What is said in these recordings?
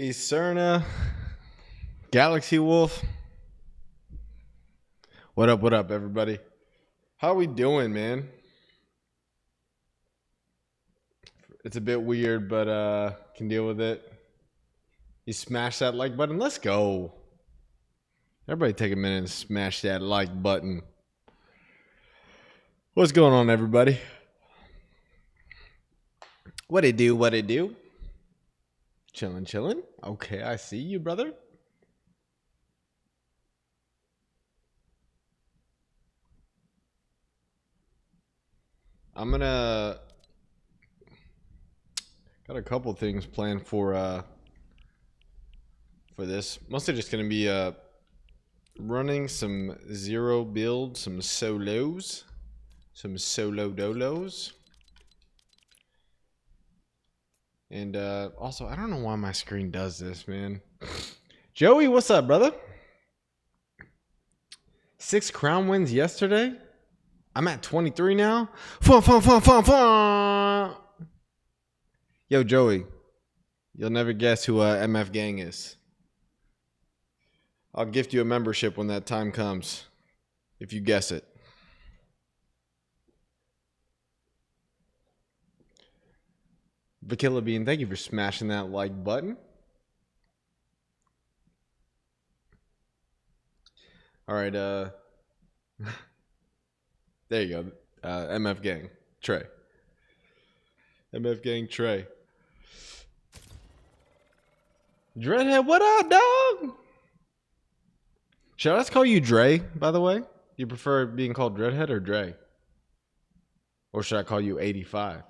Ecerna, Galaxy Wolf. What up, everybody? How we doing, man? It's a bit weird, but can deal with it. You smash that like button. Let's go. Everybody take a minute and smash that like button. What's going on, everybody? What it do? What it do? Chilling. Okay, I see you, brother. I'm gonna got a couple things planned for this. Mostly just gonna be running some zero build, some solos, some solo dolos. And also, I don't know why my screen does this, man. Joey, what's up, brother? 6 crown wins yesterday. I'm at 23 now. Fun. Yo, Joey, you'll never guess who MF Gang is. I'll gift you a membership when that time comes, if you guess it. Vakilla Bean, thank you for smashing that like button. All right, there you go. MF Gang, Trey. MF Gang, Trey. Dreadhead, what up, dog? Should I just call you Dre, by the way? You prefer being called Dreadhead or Dre? Or should I call you 85?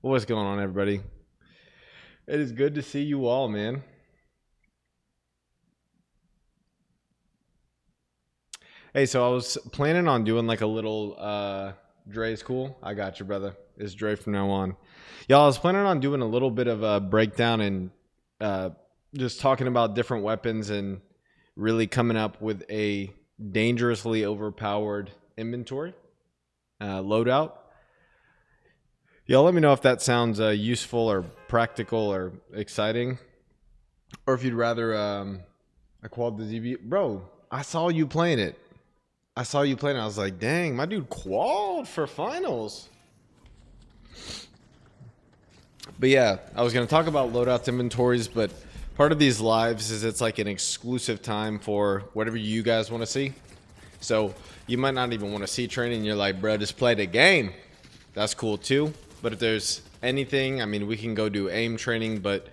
What's going on, everybody? It is good to see you all, man. Hey, so I was planning on doing like a little Dre's cool. I got you, brother. It's Dre from now on. Y'all, I was planning on doing a little bit of a breakdown and just talking about different weapons and really coming up with a dangerously overpowered inventory loadout. Y'all let me know if that sounds useful or practical or exciting, or if you'd rather I qualled the ZB. Bro, I saw you playing it. I was like, dang, my dude qualled for finals. But yeah, I was going to talk about loadouts inventories, but part of these lives is it's like an exclusive time for whatever you guys want to see. So you might not even want to see training. You're like, bro, just play the game. That's cool too. But if there's anything, I mean, we can go do aim training, but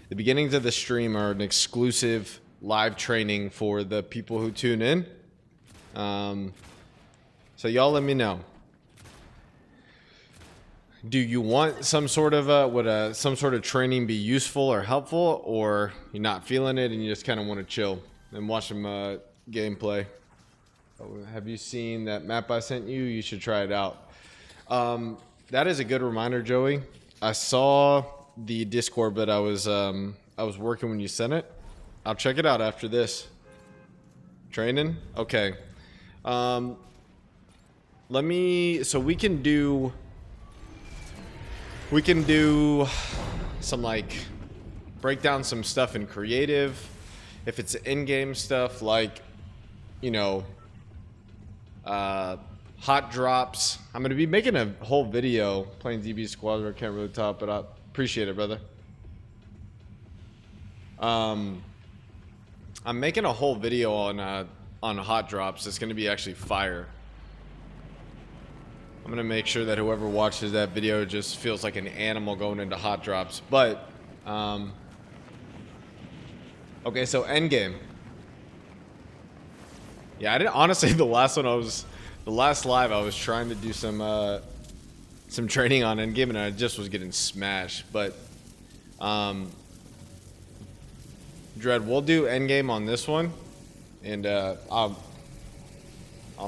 the beginnings of the stream are an exclusive live training for the people who tune in. So y'all let me know. Do you want some sort of would some sort of training be useful or helpful, or you're not feeling it and you just kind of want to chill and watch some gameplay? Have you seen that map I sent you? You should try it out. That is a good reminder, Joey. I saw the Discord, but I was working when you sent it. I'll check it out after this. Training? Okay. Let me. So we can do some like break down some stuff in creative. If it's in-game stuff like, you know, hot drops. I'm gonna be making a whole video playing DB Squad. I can't really talk, but I appreciate it, brother. I'm making a whole video on hot drops. It's gonna be actually fire. I'm gonna make sure that whoever watches that video just feels like an animal going into hot drops. But okay, so endgame. Yeah, I didn't honestly. The last live I was trying to do some training on endgame and I just was getting smashed. But Dread, we'll do endgame on this one, and I'll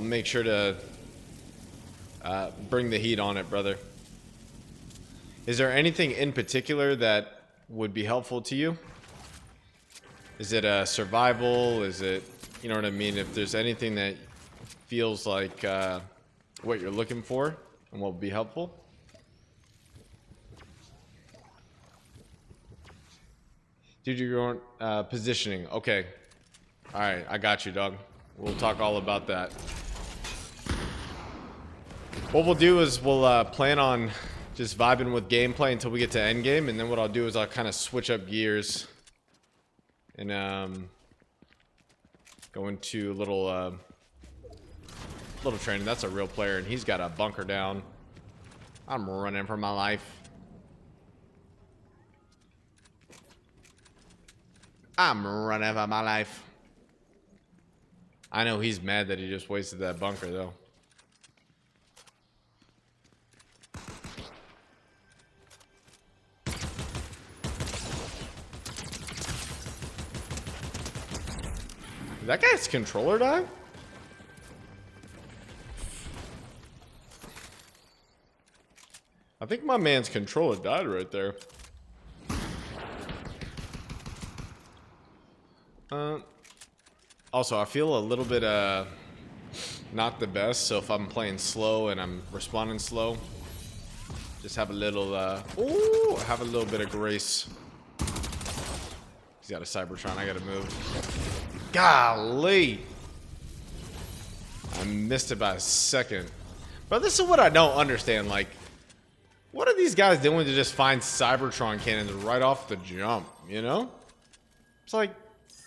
make sure to bring the heat on it, brother. Is there anything in particular that would be helpful to you? Is it survival? Is it, you know what I mean? If there's anything that feels like what you're looking for and what would be helpful. Dude, you're on positioning. Okay. All right, I got you, dog. We'll talk all about that. What we'll do is we'll plan on just vibing with gameplay until we get to endgame, and then what I'll do is I'll kind of switch up gears and go into a little training. That's a real player, and he's got a bunker down. I'm running for my life. I'm running for my life. I know he's mad that he just wasted that bunker, though. Did that guy's controller die? I think my man's controller died right there. Also, I feel a little bit not the best, so if I'm playing slow and I'm responding slow, just have a little have a little bit of grace. He's got a Cybertron. I gotta move. Golly! I missed it by a second. But this is what I don't understand. Like, what are these guys doing to just find Cybertron cannons right off the jump, you know? It's like,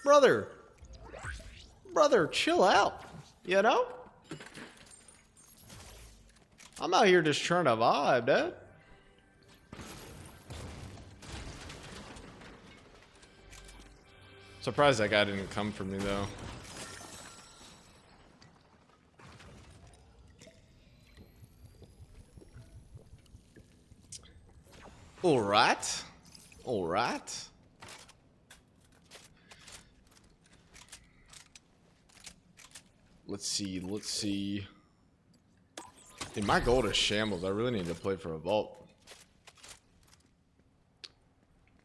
brother, chill out, you know? I'm out here just trying to vibe, dude. Surprised that guy didn't come for me though. All right. All right. Let's see. Let's see. Dude, my gold is shambles. I really need to play for a vault.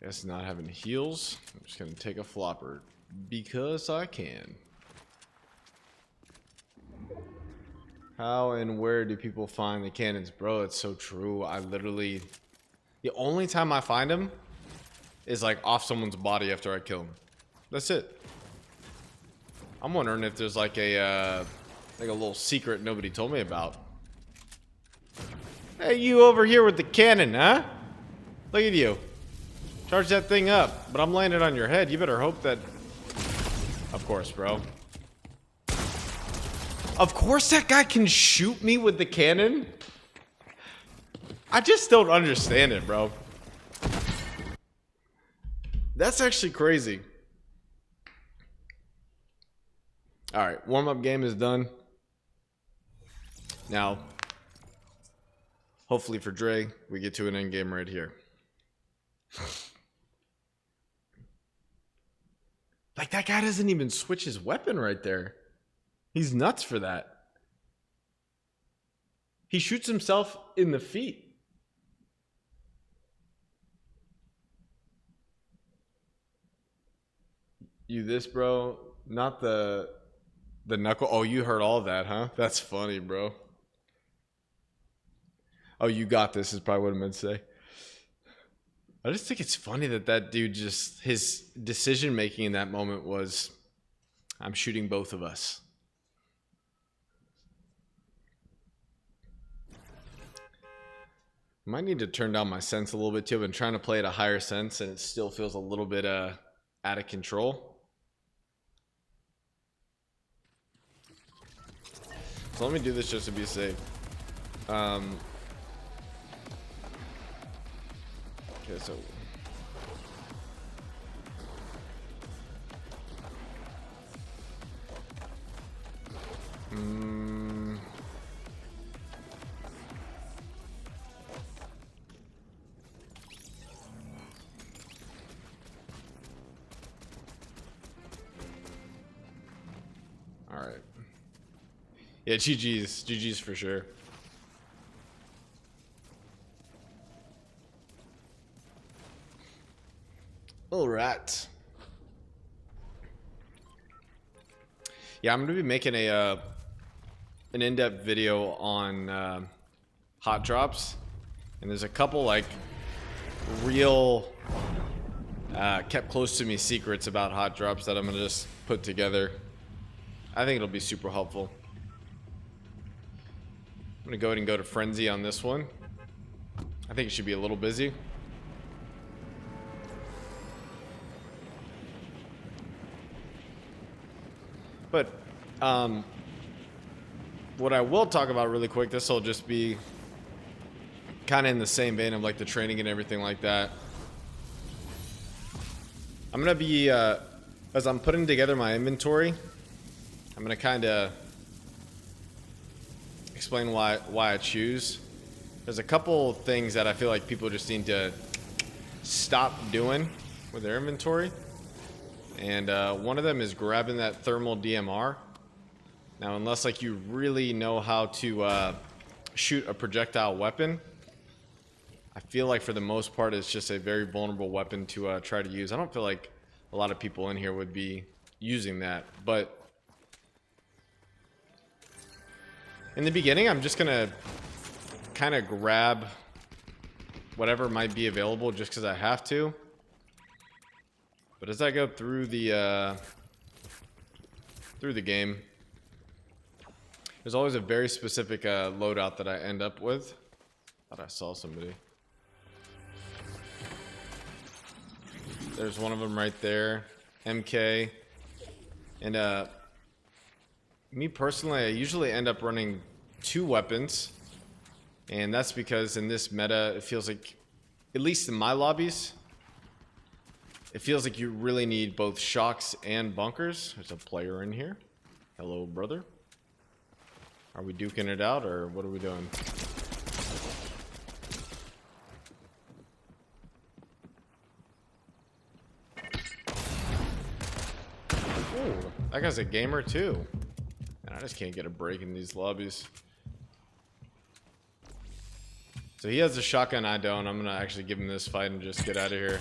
Guess not having heals. I'm just gonna take a flopper because I can. How and where do people find the cannons, bro? It's so true. I literally, the only time I find them is like off someone's body after I kill them. That's it. I'm wondering if there's like a little secret nobody told me about. Hey, you over here with the cannon, huh? Look at you. Charge that thing up, but I'm landing on your head. You better hope that... Of course, bro. Of course that guy can shoot me with the cannon? I just don't understand it, bro. That's actually crazy. Alright, warm-up game is done. Now, hopefully for Dre, we get to an end game right here. Like, that guy doesn't even switch his weapon right there. He's nuts for that. He shoots himself in the feet. You this, bro? Not the knuckle. Oh, you heard all that, huh? That's funny, bro. Oh, you got this is probably what I meant to say. I just think it's funny that that dude just, his decision making in that moment was, I'm shooting both of us. Might need to turn down my sense a little bit too. I've been trying to play at a higher sense and it still feels a little bit out of control. So let me do this just to be safe. Okay, so all right. Yeah, GG's for sure. All right. Yeah, I'm gonna be making an in-depth video on hot drops, and there's a couple like real kept close to me secrets about hot drops that I'm gonna just put together. I think it'll be super helpful. I'm gonna go ahead and go to Frenzy on this one. I think it should be a little busy. But what I will talk about really quick, this will just be kind of in the same vein of like the training and everything like that. I'm gonna be as I'm putting together my inventory, I'm gonna kind of explain why I choose. There's a couple things that I feel like people just need to stop doing with their inventory. And one of them is grabbing that thermal DMR. Now, unless like you really know how to shoot a projectile weapon, I feel like for the most part it's just a very vulnerable weapon to try to use. I don't feel like a lot of people in here would be using that, but in the beginning I'm just gonna kind of grab whatever might be available just because I have to. But as I go through the game, there's always a very specific loadout that I end up with. Thought I saw somebody. There's one of them right there, MK. And me personally, I usually end up running 2 weapons, and that's because in this meta, it feels like, at least in my lobbies, it feels like you really need both shocks and bunkers. There's a player in here. Hello, brother. Are we duking it out, or what are we doing? Ooh, that guy's a gamer too. Man, I just can't get a break in these lobbies. So he has a shotgun, I don't. I'm gonna actually give him this fight and just get out of here.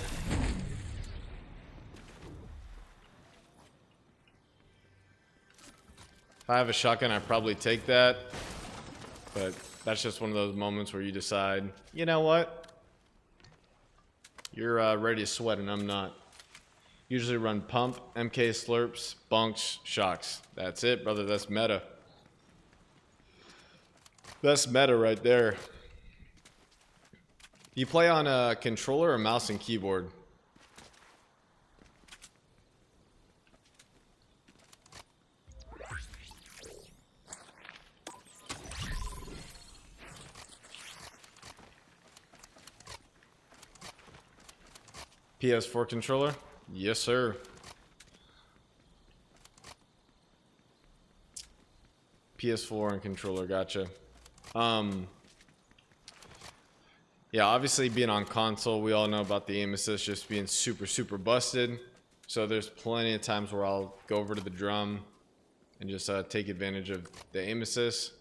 If I have a shotgun, I'd probably take that. But that's just one of those moments where you decide, you know what? You're ready to sweat and I'm not. Usually run pump, MK slurps, bunks, shocks. That's it, brother. That's meta. That's meta right there. You play on a controller or mouse and keyboard? PS4 controller? Yes, sir. PS4 and controller, gotcha. Yeah, obviously being on console, we all know about the aim assist just being super busted. So there's plenty of times where I'll go over to the drum and just take advantage of the aim assist.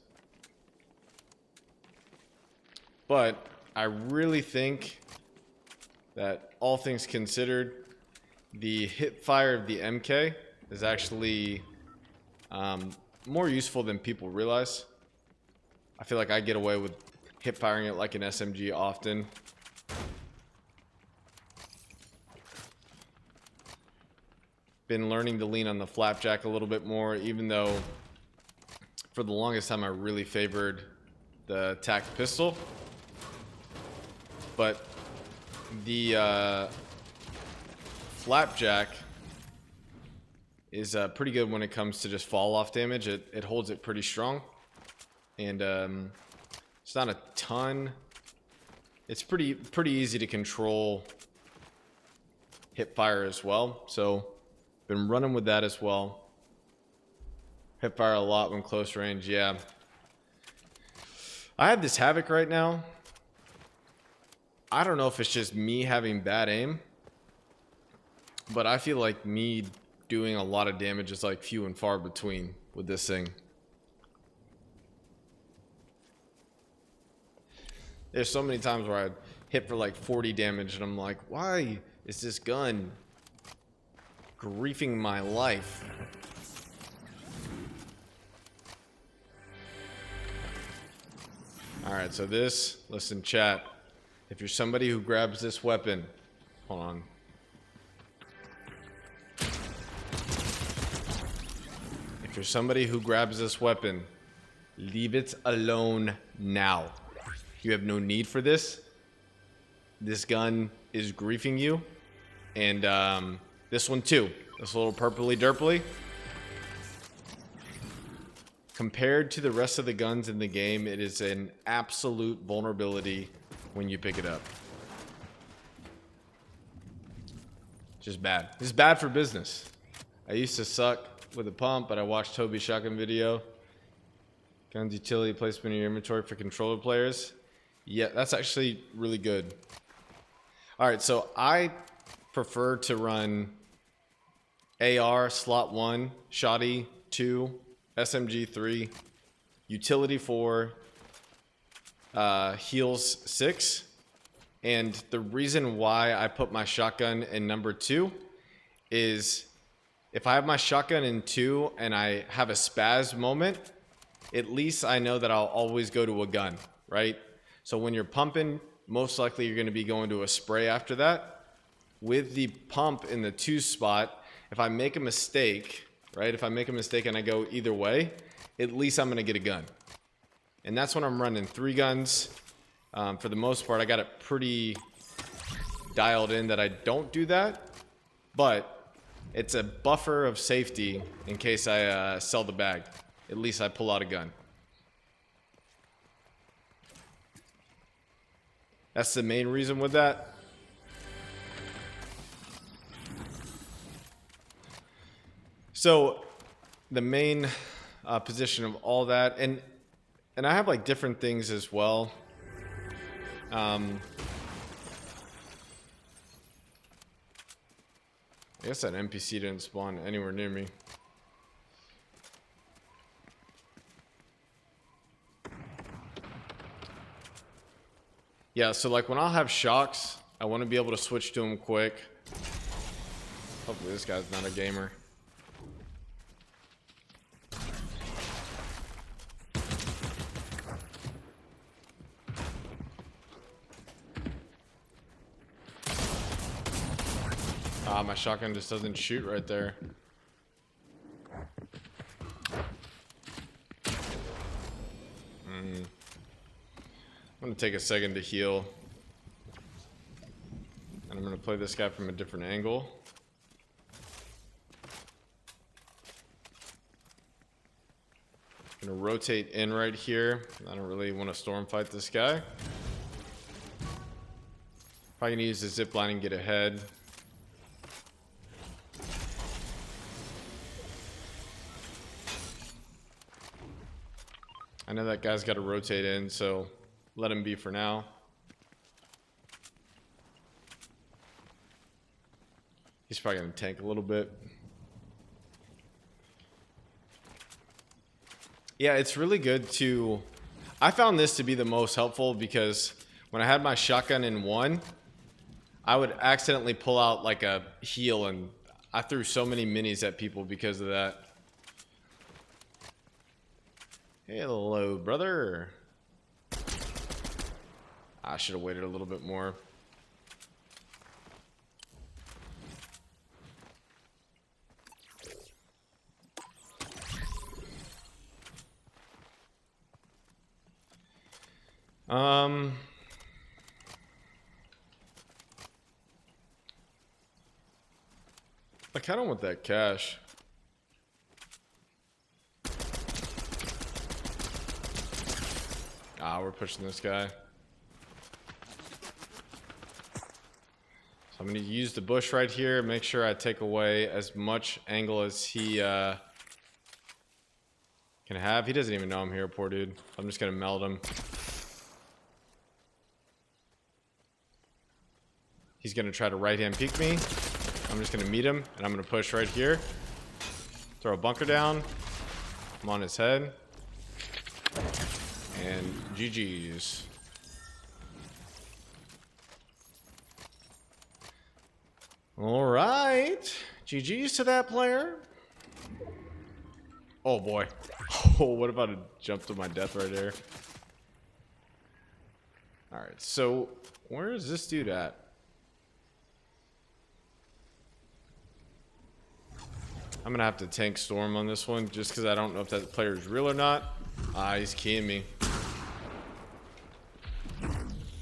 But I really think that all things considered, the hip fire of the MK is actually more useful than people realize. I feel like I get away with hip firing it like an SMG often. Been learning to lean on the flapjack a little bit more, even though for the longest time I really favored the tacked pistol. But the flapjack is pretty good when it comes to just fall off damage. It holds it pretty strong, and it's not a ton. It's pretty easy to control hip fire as well. So been running with that as well. Hip fire a lot when close range. Yeah, I have this Havoc right now. I don't know if it's just me having bad aim, but I feel like me doing a lot of damage is like few and far between with this thing. There's so many times where I hit for like 40 damage and I'm like, why is this gun griefing my life? All right, so this, listen, chat. If you're somebody who grabs this weapon, hold on. If you're somebody who grabs this weapon, leave it alone now. You have no need for this. This gun is griefing you. And this one too. This little purpley derply. Compared to the rest of the guns in the game, it is an absolute vulnerability when you pick it up. Just bad. This is bad for business. I used to suck with a pump, but I watched Toby's shotgun video. Guns utility placement in your inventory for controller players. Yeah, that's actually really good. All right, so I prefer to run AR slot 1, shoddy 2, SMG 3, utility 4, heals 6. And the reason why I put my shotgun in number 2 is if I have my shotgun in 2 and I have a spaz moment, at least I know that I'll always go to a gun, right? So when you're pumping, most likely you're going to be going to a spray after that. With the pump in the 2 spot, if I make a mistake, right? If I make a mistake and I go either way, at least I'm going to get a gun. And that's when I'm running 3 guns. For the most part, I got it pretty dialed in that I don't do that. But it's a buffer of safety in case I sell the bag. At least I pull out a gun. That's the main reason with that. So the main position of all that, and I have like different things as well. I guess that NPC didn't spawn anywhere near me. Yeah, so like when I'll have shocks, I want to be able to switch to them quick. Hopefully this guy's not a gamer. Ah, my shotgun just doesn't shoot right there. I'm gonna take a second to heal. And I'm gonna play this guy from a different angle. Gonna rotate in right here. I don't really want to storm fight this guy. Probably gonna use the zip line and get ahead. I know that guy's got to rotate in, so let him be for now. He's probably going to tank a little bit. Yeah, it's really good to... I found this to be the most helpful because when I had my shotgun in one, I would accidentally pull out like a heal, and I threw so many minis at people because of that. Hello, brother. I should have waited a little bit more. I kind of want that cash. Ah, we're pushing this guy. So I'm going to use the bush right here. Make sure I take away as much angle as he can have. He doesn't even know I'm here, poor dude. I'm just going to meld him. He's going to try to right-hand peek me. I'm just going to meet him, and I'm going to push right here. Throw a bunker down. I'm on his head. And GG's. All right. GG's to that player. Oh, boy. Oh, what about a jump to my death right there? All right. So where is this dude at? I'm going to have to tank Storm on this one just because I don't know if that player is real or not. Ah, he's keying me.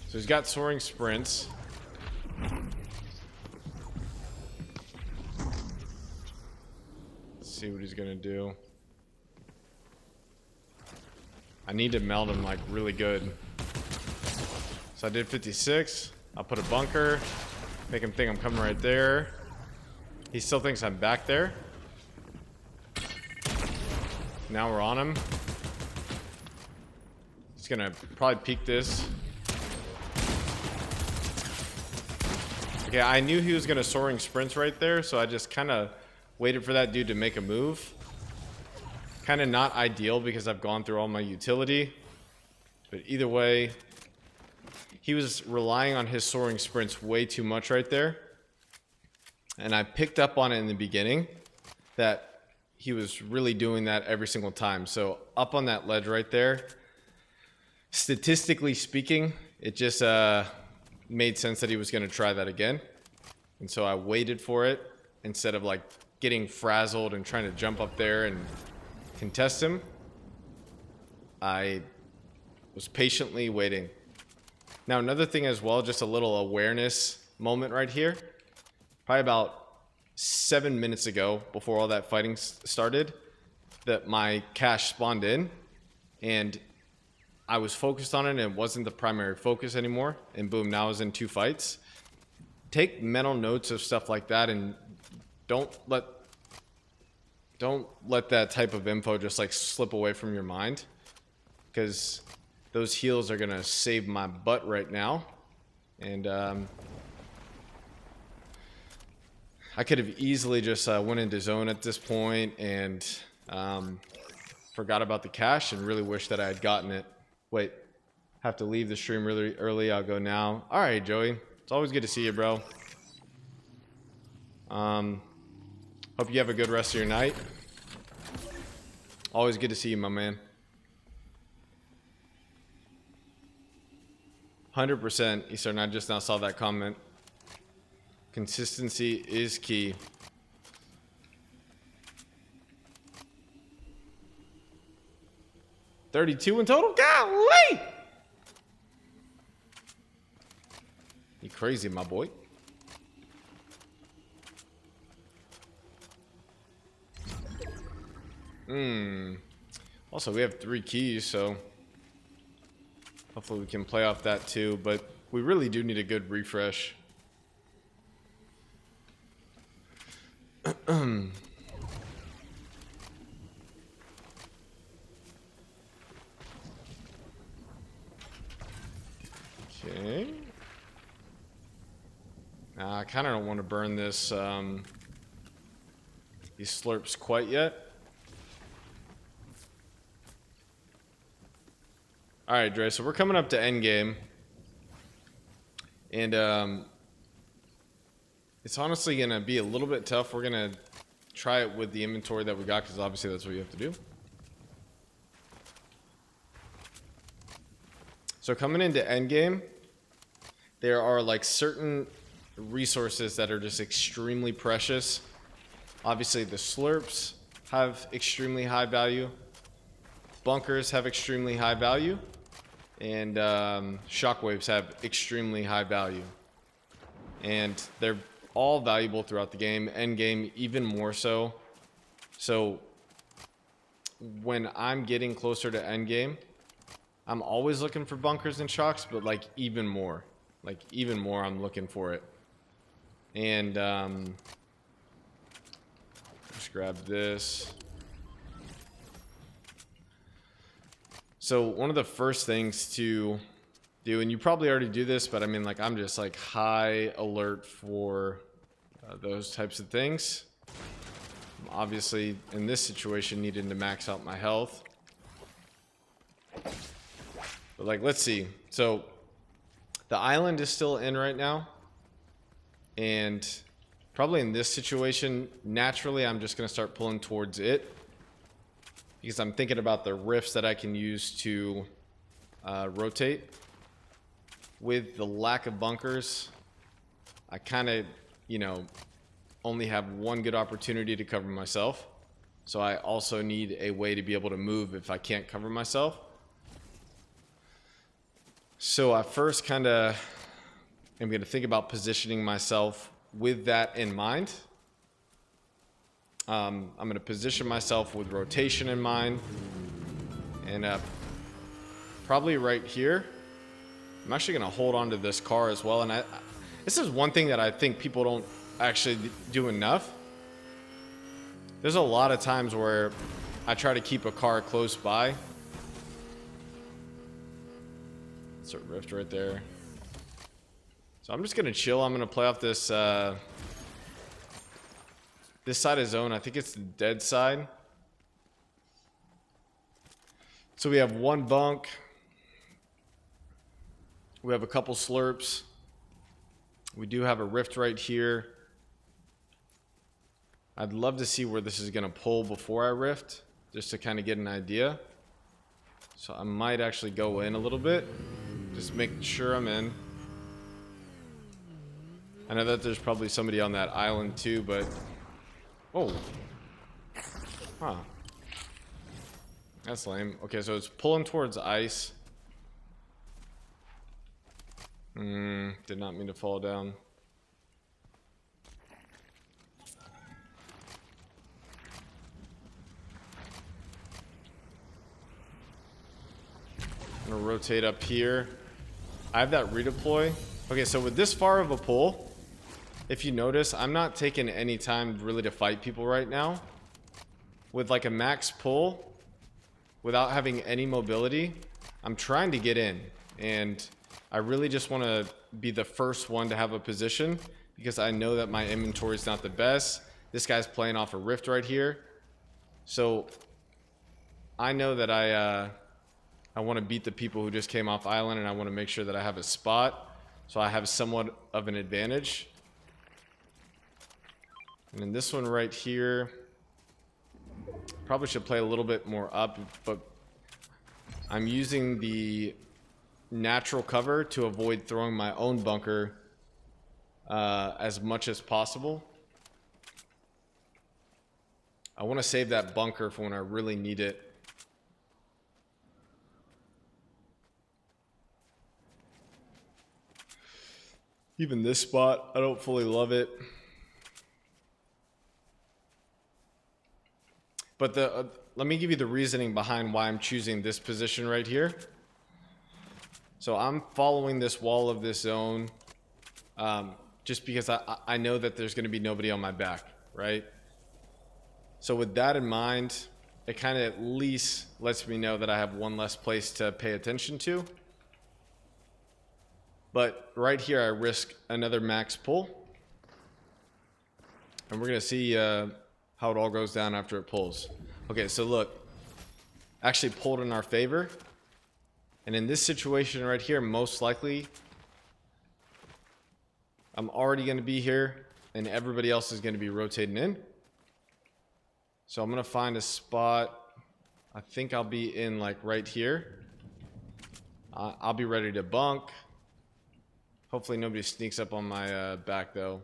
So he's got soaring sprints. Let's see what he's gonna do. I need to meld him like really good. So I did 56. I'll put a bunker. Make him think I'm coming right there. He still thinks I'm back there. Now we're on him. He's gonna probably peek this. Okay, I knew he was gonna soaring sprints right there, so I just kind of waited for that dude to make a move. Kind of not ideal because I've gone through all my utility. But either way, he was relying on his soaring sprints way too much right there. And I picked up on it in the beginning that he was really doing that every single time. So up on that ledge right there, statistically speaking, it just made sense that he was going to try that again. And so I waited for it instead of like getting frazzled and trying to jump up there and contest him. I was patiently waiting. Now another thing as well, just a little awareness moment right here. Probably about 7 minutes ago, before all that fighting started, that my cache spawned in and I was focused on it and it wasn't the primary focus anymore, and boom, now I was in 2 fights. Take mental notes of stuff like that and don't let don't let that type of info just like slip away from your mind, because those heals are gonna save my butt right now. And I could have easily just went into zone at this point and forgot about the cash and really wish that I had gotten it. Wait, have to leave the stream really early. I'll go now. All right, Joey. It's always good to see you, bro. Hope you have a good rest of your night. Always good to see you, my man. 100%, Eastern. I just now saw that comment. Consistency is key. $32 in total? Golly! You crazy, my boy. Also, we have 3 keys, so hopefully we can play off that too, but we really do need a good refresh. Okay. I kind of don't want to burn this these slurps quite yet. All right, Dre, so we're coming up to endgame. And it's honestly going to be a little bit tough. We're going to try it with the inventory that we got, because obviously that's what you have to do. So coming into endgame, there are like certain resources that are just extremely precious. Obviously the slurps have extremely high value. Bunkers have extremely high value. And shockwaves have extremely high value. And they're all valuable throughout the game. End game even more so. So when I'm getting closer to end game, I'm always looking for bunkers and shocks, but like even more. Like even more I'm looking for it. And just grab this. So one of the first things to do, and you probably already do this, but I mean, like, I'm just like high alert for those types of things. I'm obviously in this situation needing to max out my health. But like, let's see. So the island is still in right now. And probably in this situation, naturally, I'm just going to start pulling towards it. Because I'm thinking about the rifts that I can use to rotate. With the lack of bunkers, I kind of, you know, only have one good opportunity to cover myself. So I also need a way to be able to move if I can't cover myself. So I first kind of am going to think about positioning myself with that in mind. I'm going to position myself with rotation in mind. And probably right here. I'm actually going to hold on to this car as well. And this is one thing that I think people don't actually do enough. There's a lot of times where I try to keep a car close by. It's a rift right there. So I'm just going to chill. I'm going to play off this... this side of zone, I think it's the dead side. So we have one bunk. We have a couple slurps. We do have a rift right here. I'd love to see where this is going to pull before I rift, just to kind of get an idea. So I might actually go in a little bit, just make sure I'm in. I know that there's probably somebody on that island too, but... Oh. Huh. That's lame. Okay, so it's pulling towards ice. Did not mean to fall down. I'm gonna rotate up here. I have that redeploy. Okay, so with this far of a pull, if you notice, I'm not taking any time really to fight people right now. with like a max pull without having any mobility, I'm trying to get in, and I really just want to be the first one to have a position because I know that my inventory is not the best. This guy's playing off a rift right here, so I know that I want to beat the people who just came off island, and I want to make sure that I have a spot so I have somewhat of an advantage. And then this one right here, probably should play a little bit more up, but I'm using the natural cover to avoid throwing my own bunker as much as possible. I want to save that bunker for when I really need it. Even this spot, I don't fully love it. But let me give you the reasoning behind why I'm choosing this position right here. So I'm following this wall of this zone just because I know that there's going to be nobody on my back, right? So with that in mind, it kind of at least lets me know that I have one less place to pay attention to. But right here, I risk another max pull. And we're going to see how it all goes down after it pulls. Okay, so look. Actually pulled in our favor. And in this situation right here, most likely, I'm already going to be here, and everybody else is going to be rotating in. So I'm going to find a spot. I think I'll be in like right here. I'll be ready to bunk. Hopefully nobody sneaks up on my back though.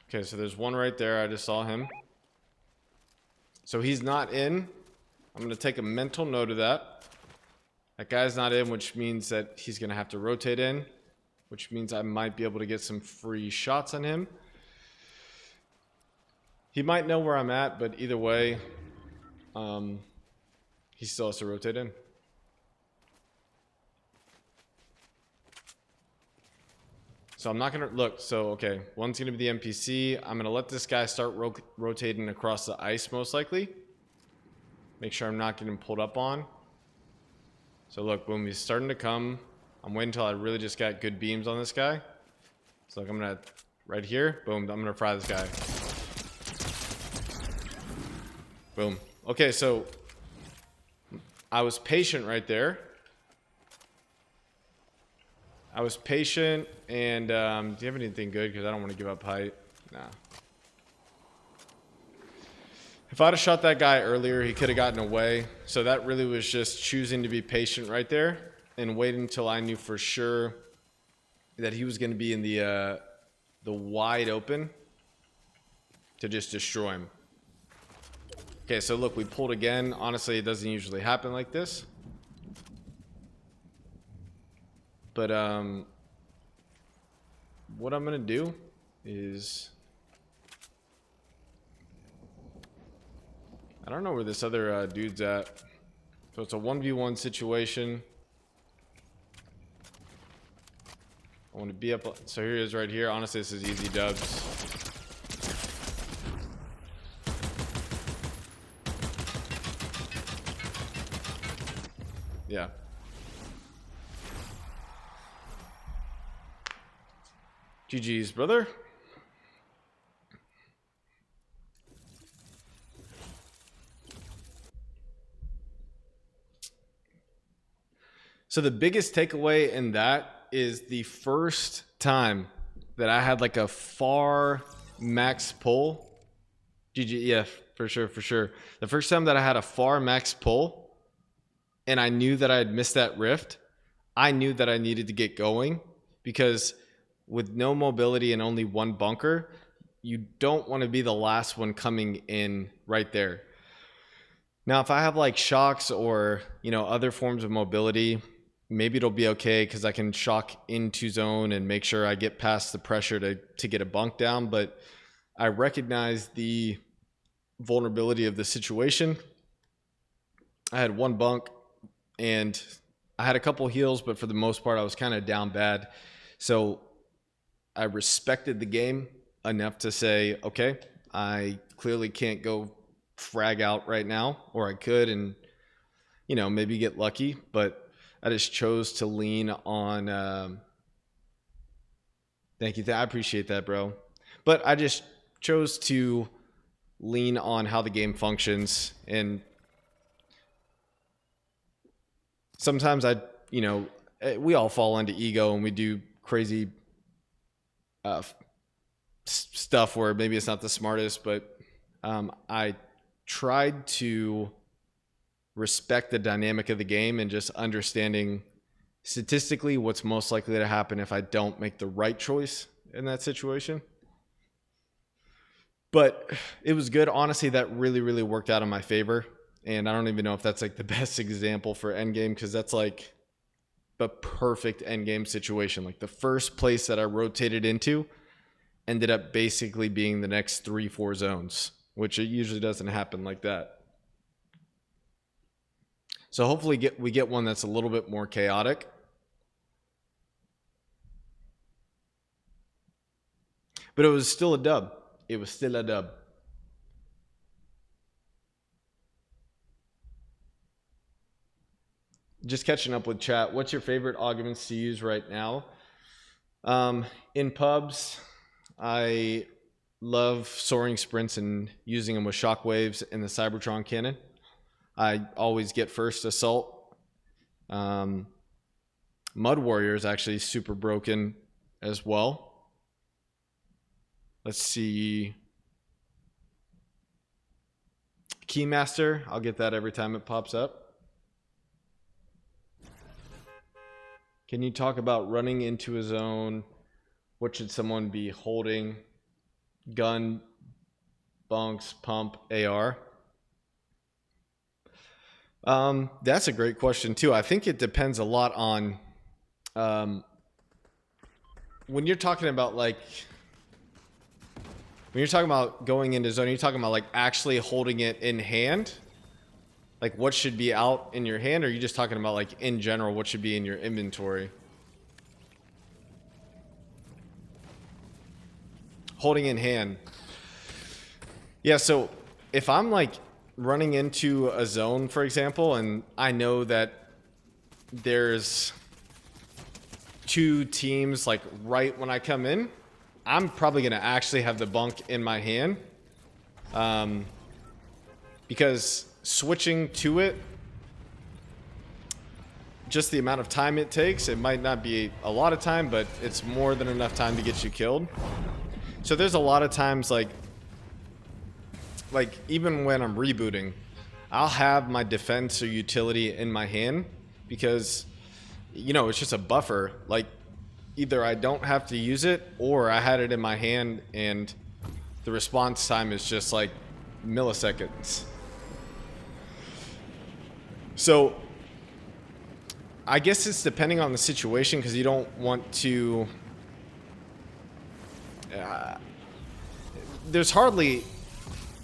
Okay, so there's one right there. I just saw him. So he's not in. I'm going to take a mental note of that. That guy's not in, which means that he's going to have to rotate in, which means I might be able to get some free shots on him. He might know where I'm at, but either way, he still has to rotate in. So I'm not going to look. So, okay, one's going to be the NPC. I'm going to let this guy start rotating across the ice, most likely. Make sure I'm not getting pulled up on. So look, boom, he's starting to come. I'm waiting until I really just got good beams on this guy. So look, I'm going to, right here, boom, I'm going to fry this guy. Boom. Okay, so I was patient right there. I was patient, and do you have anything good? Because I don't want to give up height. Nah. If I'd have shot that guy earlier, he could have gotten away. So that really was just choosing to be patient right there and waiting until I knew for sure that he was going to be in the wide open to just destroy him. Okay, so look, we pulled again. Honestly, it doesn't usually happen like this. But what I'm going to do is, I don't know where this other dude's at. So it's a 1v1 situation. I want to be up. So here he is right here. Honestly, this is easy dubs. Yeah. GG's, brother. So the biggest takeaway in that is the first time that I had like a far max pull. GG, yeah, for sure, for sure. The first time that I had a far max pull and I knew that I had missed that rift, I knew that I needed to get going because with no mobility and only one bunker, you don't want to be the last one coming in right there. Now, if I have like shocks or, you know, other forms of mobility, maybe it'll be okay because I can shock into zone and make sure I get past the pressure to get a bunk down. But I recognize the vulnerability of the situation. I had one bunk and I had a couple heals, but for the most part, I was kind of down bad. So I respected the game enough to say, okay, I clearly can't go frag out right now, or I could and, you know, maybe get lucky, but I just chose to lean on, thank you. I appreciate that, bro. But I just chose to lean on how the game functions. And sometimes we all fall into ego and we do crazy stuff where maybe it's not the smartest, but I tried to respect the dynamic of the game and just understanding statistically what's most likely to happen if I don't make the right choice in that situation. But it was good. Honestly, that really, really worked out in my favor. And I don't even know if that's like the best example for endgame, because that's like the perfect endgame situation. Like the first place that I rotated into ended up basically being the next 3-4 zones, which it usually doesn't happen like that. So hopefully we get one that's a little bit more chaotic. But it was still a dub. It was still a dub. Just catching up with chat. What's your favorite augments to use right now? In pubs, I love soaring sprints and using them with shockwaves and the Cybertron cannon. I always get first assault. Mud Warrior is actually super broken as well. Let's see. Keymaster, I'll get that every time it pops up. Can you talk about running into a zone? What should someone be holding? Gun, bunks, pump, AR? That's a great question too. I think it depends a lot on when you're talking about when you're talking about going into zone, you're talking about like actually holding it in hand, like what should be out in your hand, or are you just talking about like in general what should be in your inventory? Holding in hand. Yeah, so if I'm like running into a zone, for example, and I know that there's 2 teams like right when I come in, I'm probably going to actually have the bunk in my hand, because switching to it, just the amount of time it takes, it might not be a lot of time, but it's more than enough time to get you killed. So there's a lot of times like even when I'm rebooting, I'll have my defense or utility in my hand because, you know, it's just a buffer. Like either I don't have to use it or I had it in my hand and the response time is just like milliseconds. So I guess it's depending on the situation, because you don't want to there's hardly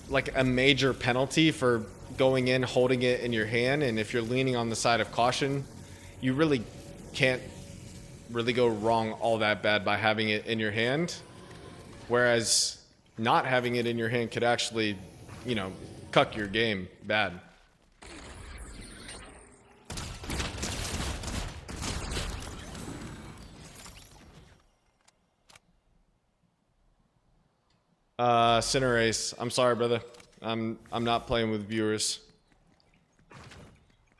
like a major penalty for going in holding it in your hand, and if you're leaning on the side of caution, you really can't really go wrong all that bad by having it in your hand, whereas not having it in your hand could actually, you know, cuck your game bad. Center Ace, I'm sorry, brother. I'm not playing with viewers.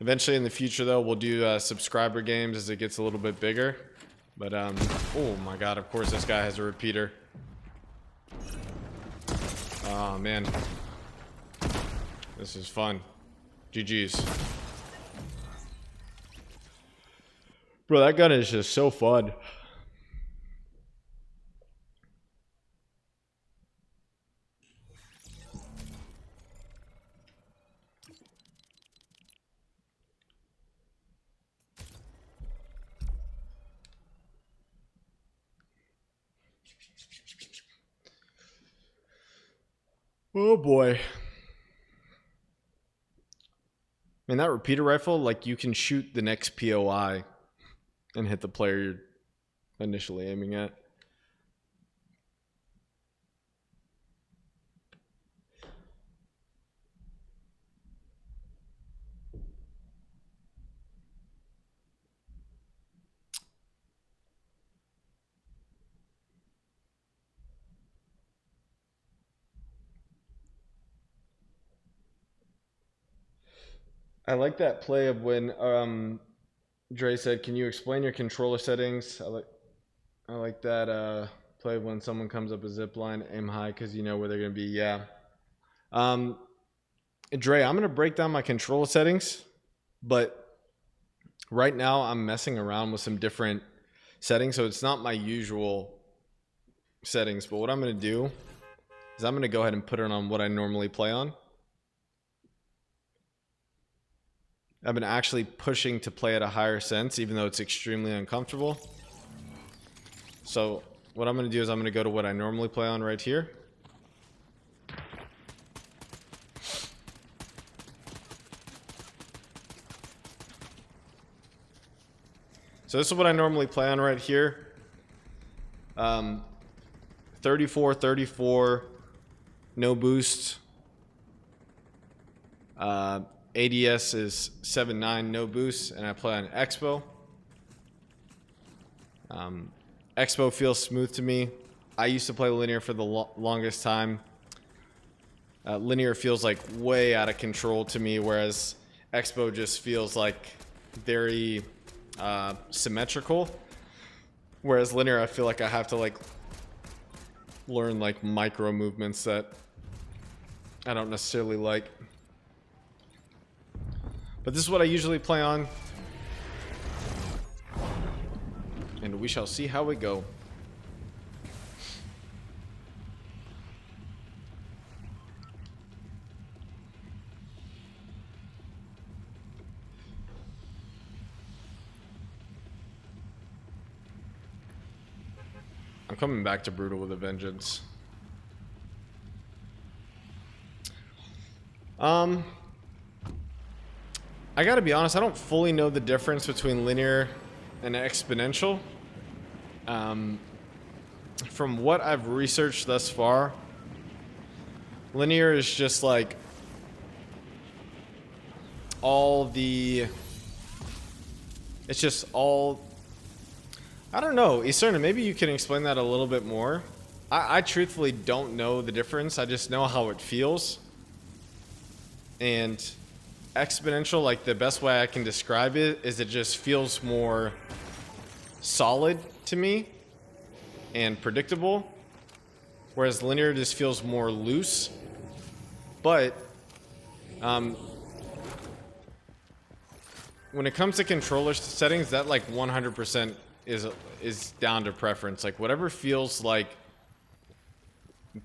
Eventually in the future, though, we'll do subscriber games as it gets a little bit bigger. But, oh my god, of course this guy has a repeater. Oh, man. This is fun. GG's. Bro, that gun is just so fun. Oh boy. And that repeater rifle, like you can shoot the next POI and hit the player you're initially aiming at. I like that play of when Dre said, "Can you explain your controller settings?" I like that play when someone comes up a zip line, aim high because you know where they're gonna be. Yeah. Dre, I'm gonna break down my controller settings, but right now I'm messing around with some different settings, so it's not my usual settings. But what I'm gonna do is I'm gonna go ahead and put it on what I normally play on. I've been actually pushing to play at a higher sense, even though it's extremely uncomfortable. So what I'm going to do is I'm going to go to what I normally play on right here. So this is what I normally play on right here. 34, 34, no boost. ADS is 7.9, no boost, and I play on Expo. Expo feels smooth to me. I used to play linear for the longest time. Linear feels like way out of control to me, whereas Expo just feels like very symmetrical. Whereas linear, I feel like I have to like learn like micro movements that I don't necessarily like. But this is what I usually play on. And we shall see how we go. I'm coming back to Brutal with a vengeance. I gotta be honest, I don't fully know the difference between linear and exponential. From what I've researched thus far, linear is just like it's just all, I don't know, Iserna, maybe you can explain that a little bit more. I truthfully don't know the difference, I just know how it feels. And exponential, like the best way I can describe it is it just feels more solid to me and predictable, whereas linear just feels more loose. But when it comes to controller settings, that like 100% is down to preference. Like whatever feels like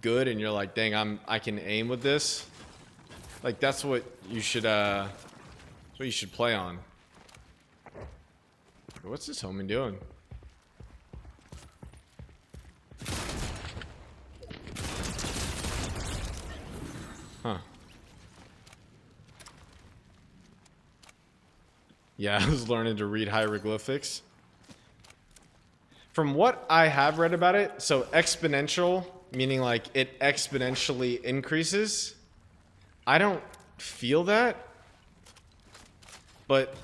good and you're like, dang, I can aim with this. Like that's what you should play on. What's this homie doing? Huh. Yeah, I was learning to read hieroglyphics. From what I have read about it, so exponential, meaning like it exponentially increases. I don't feel that, but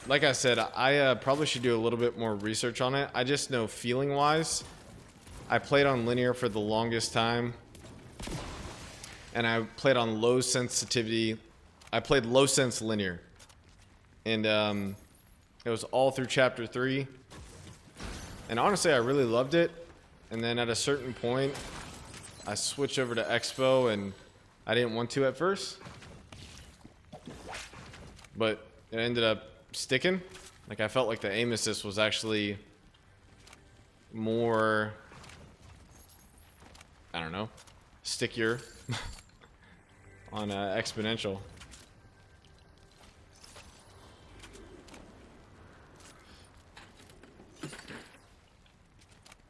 like I said, I probably should do a little bit more research on it. I just know feeling wise, I played on linear for the longest time, and I played on low sensitivity. I played low sense linear, and it was all through chapter 3. And honestly, I really loved it. And then at a certain point, I switched over to Expo, and I didn't want to at first, but it ended up sticking. Like I felt like the aim assist was actually more, I don't know, stickier on exponential.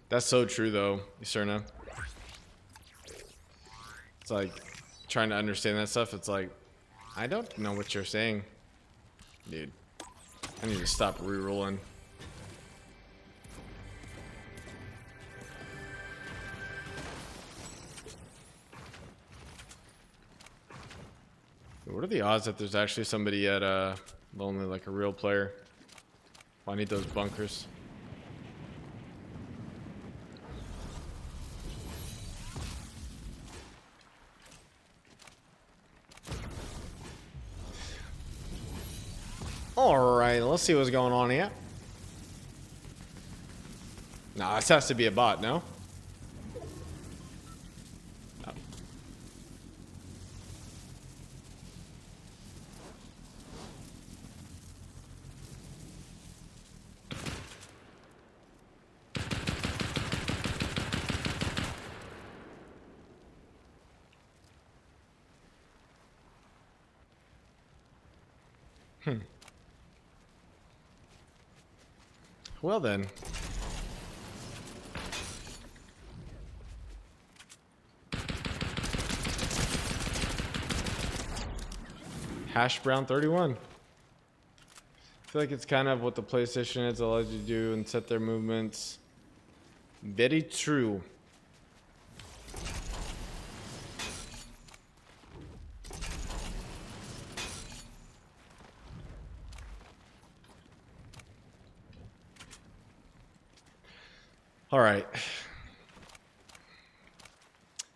That's so true though, Iserna. It's like trying to understand that stuff. It's like I don't know what you're saying. Dude. I need to stop rerolling. What are the odds that there's actually somebody at Lonely, like a real player? Oh, I need those bunkers. Alright, let's see what's going on here. Nah, this has to be a bot, no? No. Well then. Hash brown 31. I feel like it's kind of what the PlayStation is, allows you to do and set their movements. Very true. All right.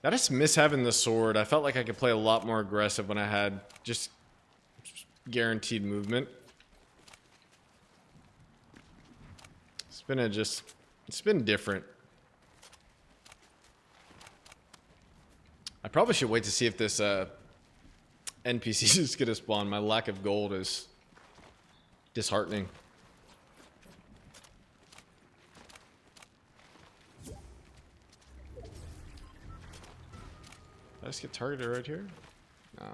I just miss having the sword. I felt like I could play a lot more aggressive when I had just guaranteed movement. It's been different. I probably should wait to see if this NPC is gonna spawn. My lack of gold is disheartening. Did I just get targeted right here? No.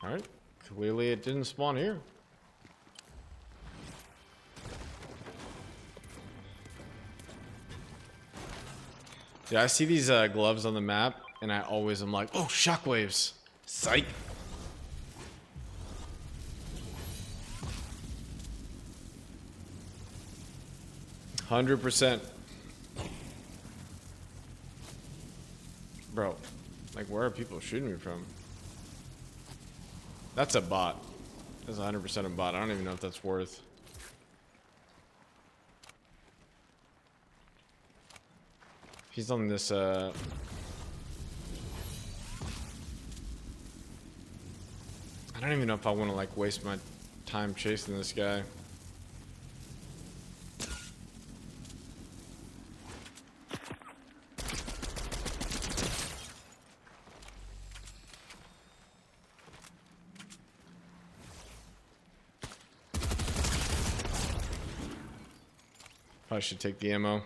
Alright. Clearly it didn't spawn here. Yeah, I see these gloves on the map, and I always am like, oh, shockwaves. Psych. %. Bro, like, where are people shooting me from? That's a bot. That's 100% a bot. I don't even know if that's worth. He's on this, I don't even know if I want to, like, waste my time chasing this guy. I should take the ammo.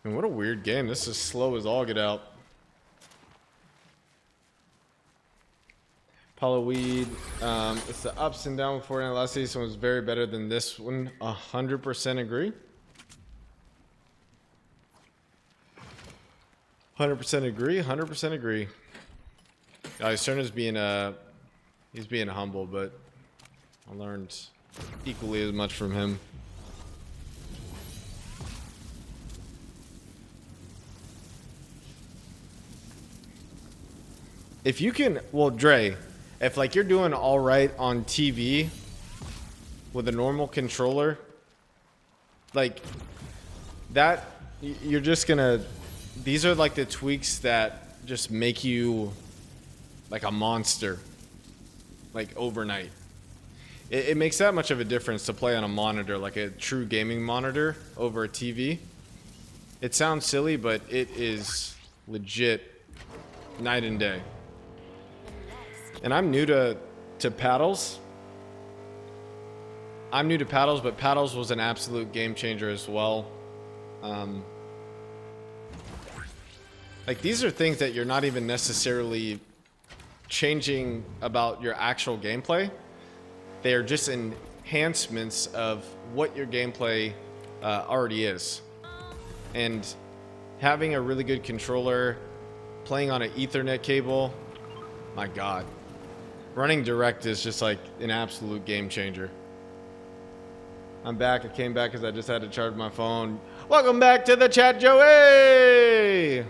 And what a weird game. This is slow as all get out. Apollo Weed. It's the ups and downs of Fortnite. Last season was very better than this one. 100% agree. 100% agree. 100% agree. He's turned as being he's being humble, but I learned equally as much from him. If you can, well, Dre, if like you're doing all right on TV with a normal controller, like that, you're just gonna. These are like the tweaks that just make you like a monster, like overnight. It makes that much of a difference to play on a monitor, like a true gaming monitor over a TV. It sounds silly, but it is legit night and day. And I'm new to paddles. I'm new to paddles, but paddles was an absolute game changer as well. Like, these are things that you're not even necessarily changing about your actual gameplay. They are just enhancements of what your gameplay already is. And having a really good controller, playing on an Ethernet cable, my God. Running direct is just like an absolute game changer. I'm back. I came back because I just had to charge my phone. Welcome back to the chat, Joey!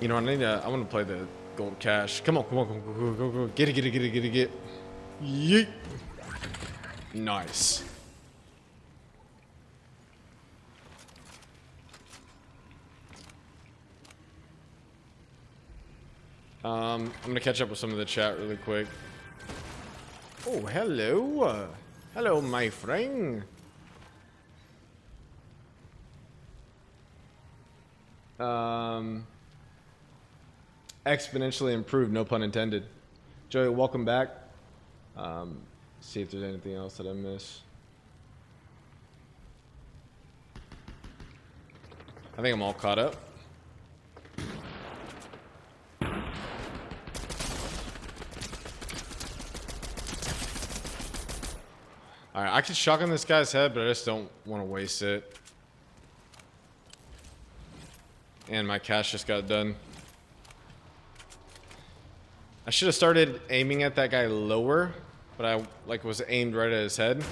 You know, I want to play the gold cash. Come on, come on, go. Get it. Yeet. Nice. I'm gonna catch up with some of the chat really quick. Oh, hello. Hello, my friend. Exponentially improved, no pun intended. Joey, welcome back. See if there's anything else that I miss. I think I'm all caught up. Alright, I could shotgun this guy's head, but I just don't want to waste it. And my cash just got done. I should have started aiming at that guy lower, but I was aimed right at his head.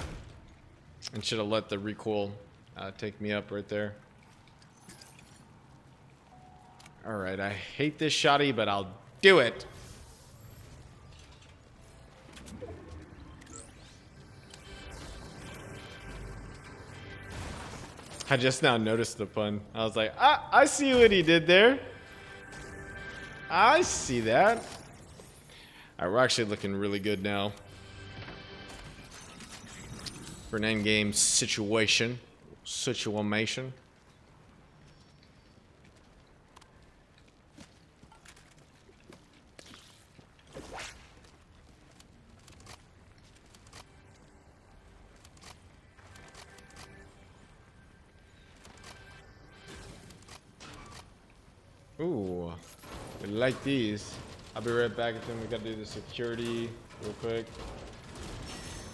And should have let the recoil take me up right there. Alright, I hate this shotty, but I'll do it. I just now noticed the pun. I was like, I see what he did there. I see that. Alright, we're actually looking really good now. For an endgame situation. Ooh, we like these. I'll be right back. Then we gotta do the security real quick.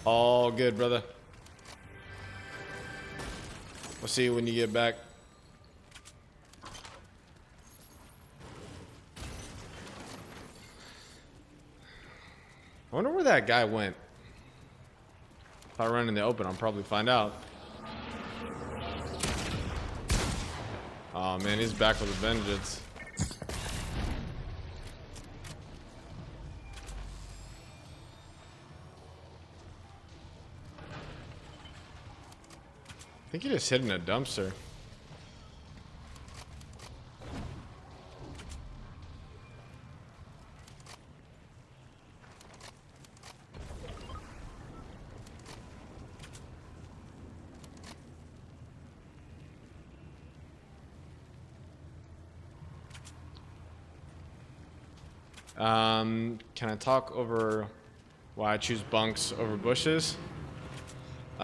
All good, brother. We'll see you when you get back. I wonder where that guy went. If I run in the open, I'll probably find out. Oh man, he's back with a vengeance. I think he just hid in a dumpster. Can I talk over why I choose bunks over bushes?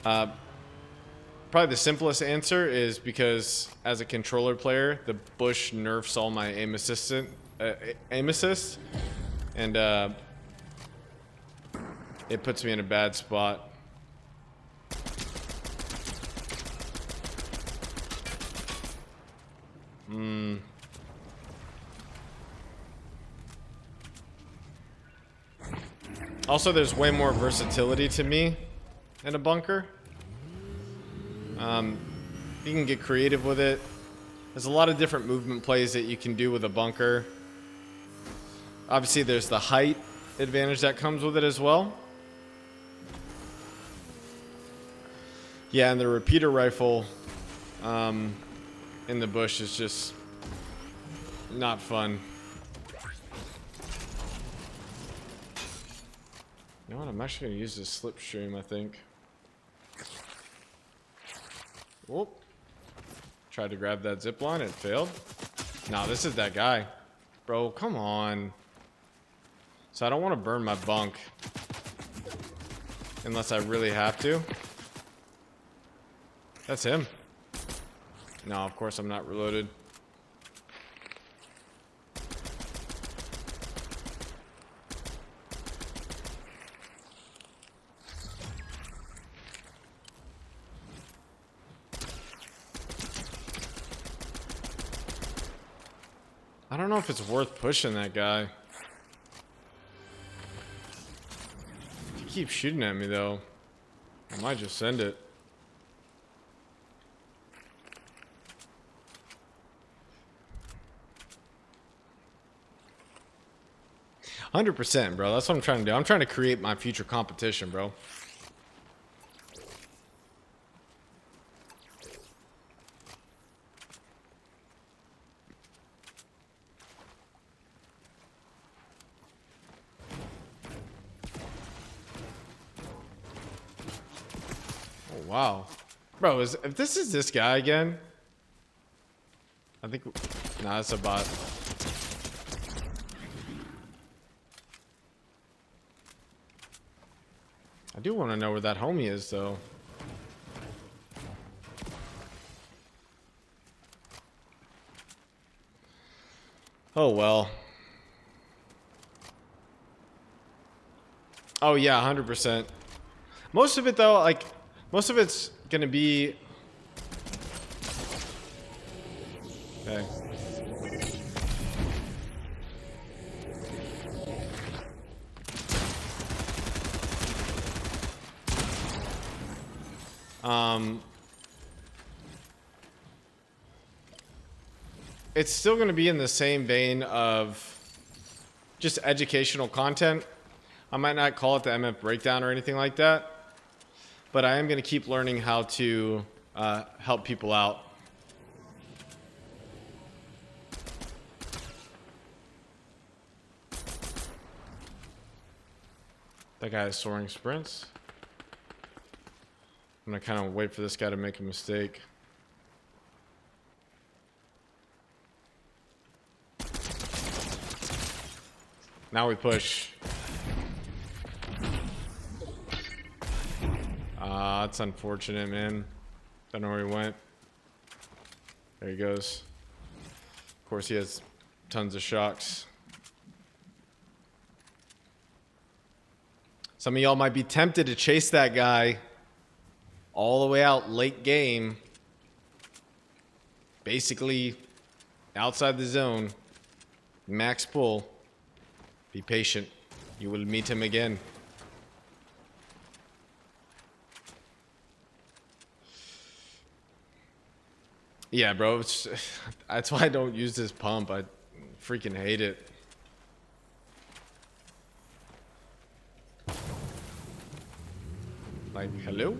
Probably the simplest answer is because as a controller player, the bush nerfs all my aim assist, and it puts me in a bad spot. Also, there's way more versatility to me in a bunker. You can get creative with it. There's a lot of different movement plays that you can do with a bunker. Obviously, there's the height advantage that comes with it as well. Yeah, and the repeater rifle in the bush is just not fun. You know what? I'm actually going to use this slipstream, I think. Whoop. Tried to grab that zip line, it failed. Nah, this is that guy. Bro, come on. So I don't want to burn my bunk. Unless I really have to. That's him. No, of course I'm not reloaded. I don't know if it's worth pushing that guy. He keeps shooting at me though. I might just send it. %, bro. That's what I'm trying to do. I'm trying to create my future competition, bro. Oh, wow. Bro, if this is this guy again, I think... Nah, that's a bot. I do want to know where that homie is, though. Oh, well. Oh, yeah, 100%. Most of it, though, like, most of it's going to be... Okay. It's still going to be in the same vein of just educational content. I might not call it the MF breakdown or anything like that, but I am going to keep learning how to help people out. That guy has soaring sprints. I'm going to kind of wait for this guy to make a mistake. Now we push. That's unfortunate, man. Don't know where he went. There he goes. Of course, he has tons of shocks. Some of y'all might be tempted to chase that guy all the way out late game. Basically, outside the zone. Max pull. Be patient. You will meet him again. Yeah, bro. That's why I don't use this pump. I freaking hate it. Like, hello?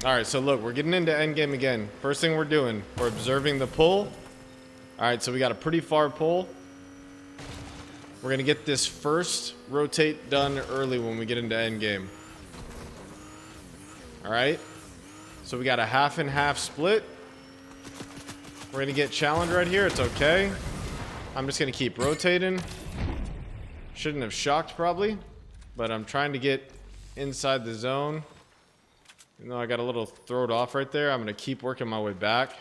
Alright, so look, we're getting into endgame again. First thing we're doing, we're observing the pull. Alright, so we got a pretty far pull. We're going to get this first rotate done early when we get into endgame. Alright. So we got a half and half split. We're going to get challenged right here. It's okay. I'm just going to keep rotating. Shouldn't have shocked probably. But I'm trying to get inside the zone. Even though I got a little thrown off right there, I'm going to keep working my way back.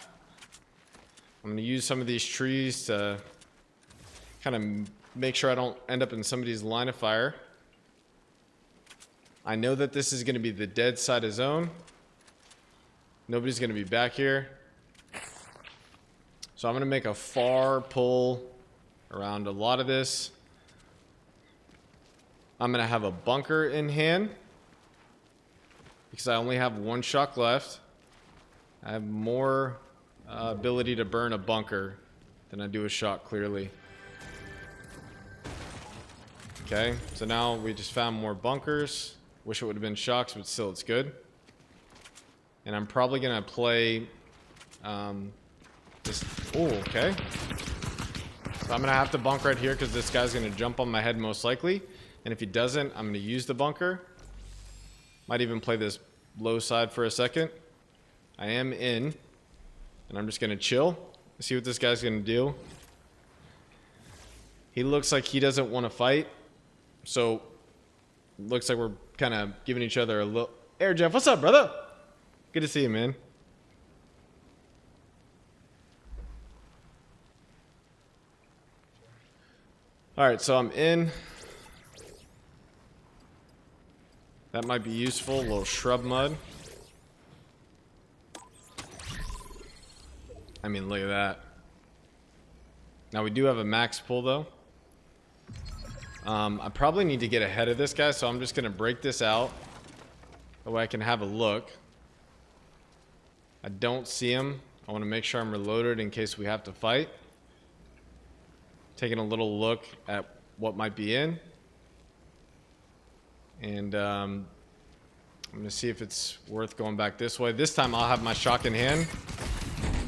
I'm going to use some of these trees to kind of make sure I don't end up in somebody's line of fire. I know that this is going to be the dead side of zone. Nobody's going to be back here. So I'm going to make a far pull around a lot of this. I'm going to have a bunker in hand because I only have one shock left. I have more ability to burn a bunker than I do a shock, clearly. Okay, so now we just found more bunkers. Wish it would have been shocks, but still it's good. And I'm probably going to play this. Oh, okay. So I'm going to have to bunk right here because this guy's going to jump on my head most likely. And if he doesn't, I'm going to use the bunker. Might even play this low side for a second. I am in. And I'm just going to chill. See what this guy's going to do. He looks like he doesn't want to fight. So, looks like we're kind of giving each other a little... Air Jeff, what's up, brother? Good to see you, man. Alright, so I'm in. That might be useful. A little shrub mud. I mean, look at that. Now, we do have a max pull, though. I probably need to get ahead of this guy, so I'm just going to break this out. That way I can have a look. I don't see him. I want to make sure I'm reloaded in case we have to fight. Taking a little look at what might be in. And I'm going to see if it's worth going back this way. This time I'll have my shock in hand.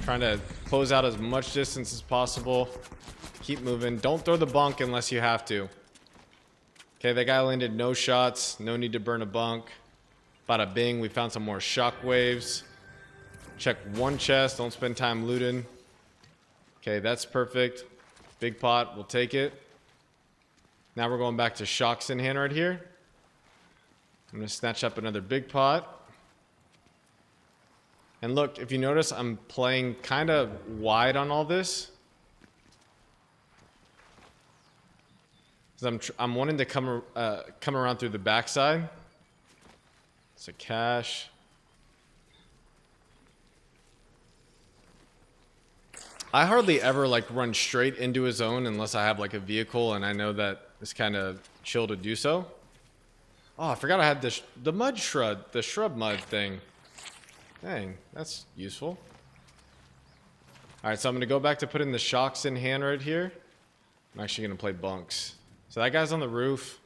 Trying to close out as much distance as possible. Keep moving. Don't throw the bunk unless you have to. Okay, that guy landed no shots. No need to burn a bunk. Bada bing, we found some more shock waves. Check one chest. Don't spend time looting. Okay, that's perfect. Big pot, we'll take it. Now we're going back to shocks in hand right here. I'm going to snatch up another big pot. And look, if you notice, I'm playing kind of wide on all this. Because I'm wanting to come around through the backside. It's a cache. I hardly ever like run straight into a zone unless I have like a vehicle and I know that it's kind of chill to do so. Oh, I forgot I had the mud shrub, the shrub mud thing. Dang, that's useful. Alright, so I'm going to go back to putting the shocks in hand right here. I'm actually going to play bunks. So that guy's on the roof.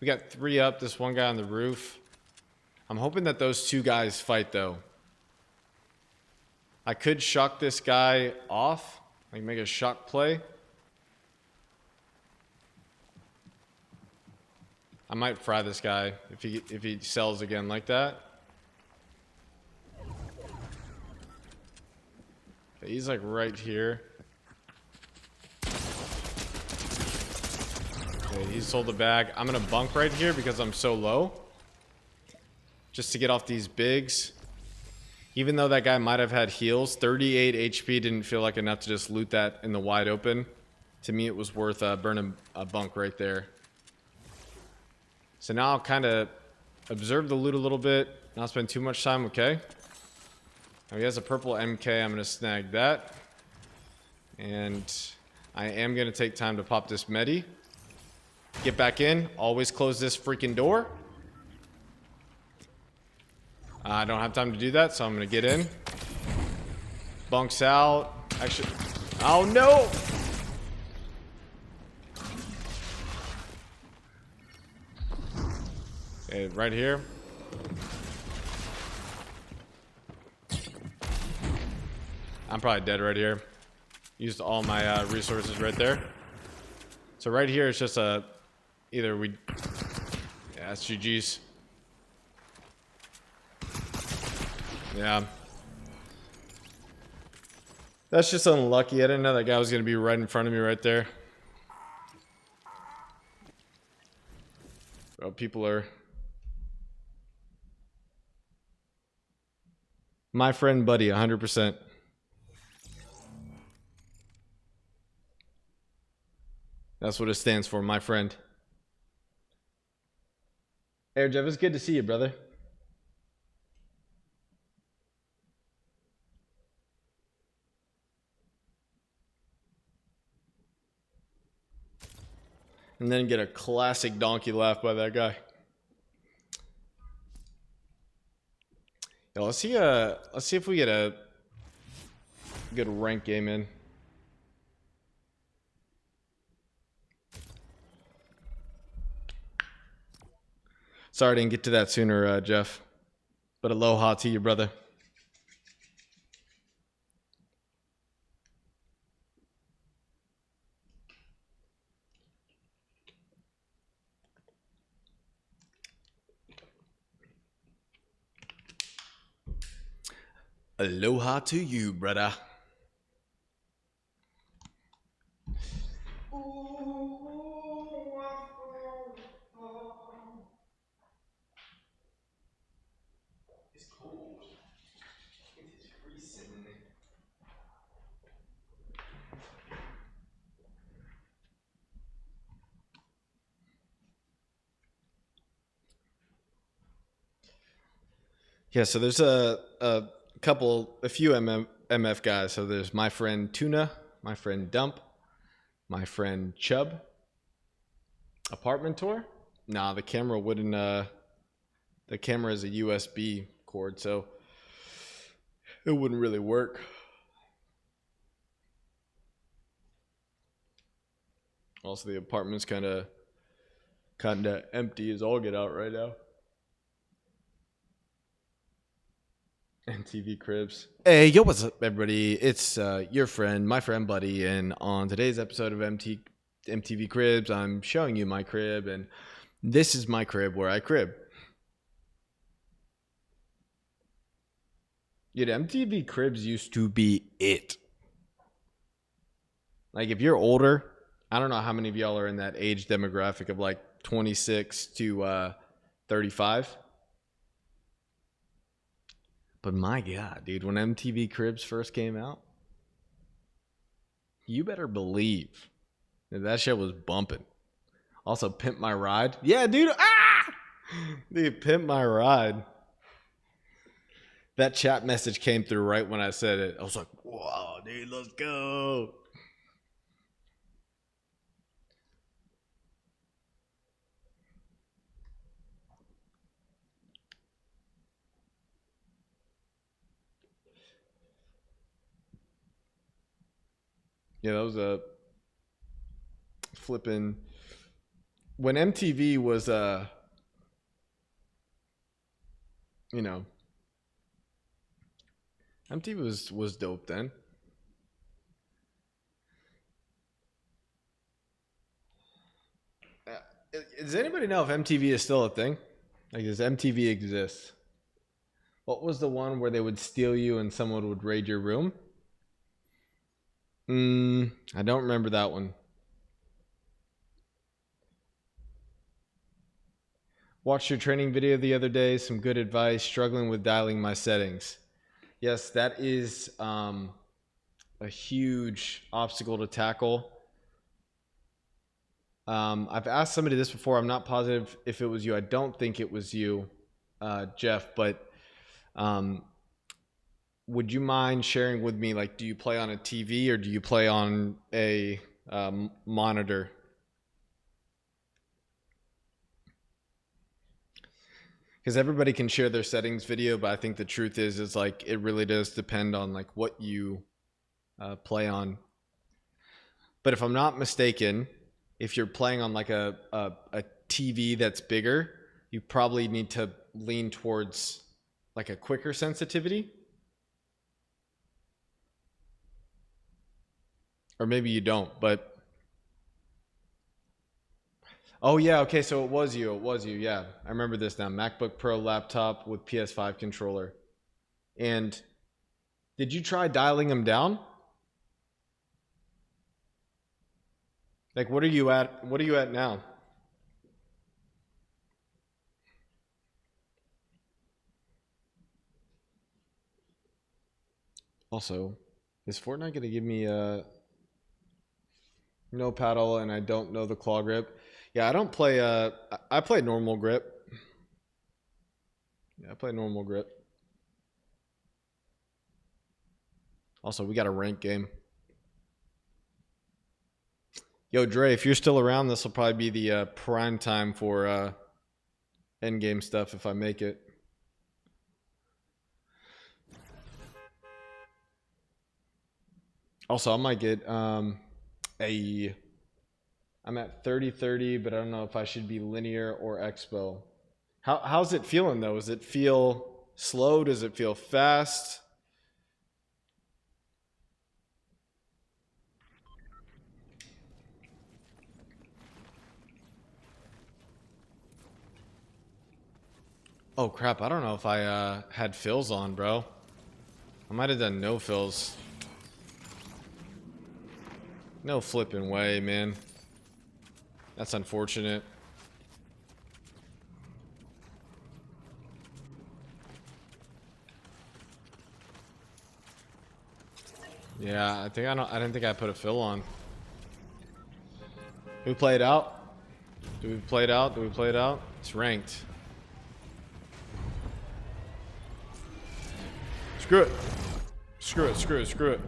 We got 3 up, this one guy on the roof. I'm hoping that those 2 guys fight though. I could shock this guy off. Like make a shock play. I might fry this guy if he sells again like that. Okay, he's like right here. Okay, he sold the bag. I'm gonna bunk right here because I'm so low. Just to get off these bigs. Even though that guy might have had heals, 38 HP didn't feel like enough to just loot that in the wide open. To me, it was worth burning a bunk right there. So now I'll kind of observe the loot a little bit, not spend too much time, okay? Now he has a purple MK, I'm going to snag that. And I am going to take time to pop this medi. Get back in, always close this freaking door. I don't have time to do that, so I'm going to get in. Bunks out. Actually, oh no! Okay, right here. I'm probably dead right here. Used all my resources right there. So right here, it's just a... Either we... Yeah, that's GG's. Yeah. That's just unlucky. I didn't know that guy was going to be right in front of me right there. Bro, people are... My friend buddy, 100%. That's what it stands for, my friend. Air Jeff, it's good to see you, brother. And then get a classic donkey laugh by that guy. Yeah, let's see if we get a good rank game in. Sorry I didn't get to that sooner, Jeff. But aloha to you, brother. Aloha to you, brother. Yeah, so there's a few MF guys. So there's my friend Tuna, my friend Dump, my friend Chubb. Apartment tour? Nah, the camera wouldn't. The camera is a USB cord, so it wouldn't really work. Also, the apartment's kind of empty as all get out right now. MTV Cribs. Hey, yo, what's up, everybody? It's your friend, my friend, Buddy, and on today's episode of MTV Cribs, I'm showing you my crib, and this is my crib where I crib. Dude, MTV Cribs used to be it. Like, if you're older, I don't know how many of y'all are in that age demographic of like 26 to 35. But my God, dude, when MTV Cribs first came out, you better believe that shit was bumping. Also, Pimp My Ride. Yeah, dude. Ah! Dude, Pimp My Ride. That chat message came through right when I said it. I was like, whoa, dude, let's go. Yeah, that was a flipping. When MTV was, you know, MTV was dope then. Does anybody know if MTV is still a thing? Like, does MTV exist? What was the one where they would steal you and someone would raid your room? I don't remember that one. Watched your training video the other day. Some good advice. Struggling with dialing my settings. Yes, that is a huge obstacle to tackle. I've asked somebody this before. I'm not positive if it was you. I don't think it was you, Jeff, but would you mind sharing with me, like, do you play on a TV or do you play on a monitor? Because everybody can share their settings video, but I think the truth is like it really does depend on like what you play on. But if I'm not mistaken, if you're playing on like a TV that's bigger, you probably need to lean towards like a quicker sensitivity. Or maybe you don't, but oh yeah, okay, so it was you, yeah. I remember this now. MacBook Pro laptop with PS5 controller. And did you try dialing them down? Like, what are you at? What are you at now? Also, is Fortnite gonna give me no paddle and I don't know the claw grip? Yeah, I don't play I play normal grip. Yeah, I play normal grip. Also, we got a rank game. Yo, Dre, if you're still around, this will probably be the prime time for endgame stuff if I make it. Also, I might get I'm at 30-30, but I don't know if I should be linear or expo. How's it feeling though? Does it feel slow? Does it feel fast? Oh crap, I don't know if I had fills on, bro. I might have done no fills. No flipping way, man. That's unfortunate. Yeah, I didn't think I put a fill on. Do we play it out? Do we play it out? It's ranked. Screw it. Screw it, screw it, screw it.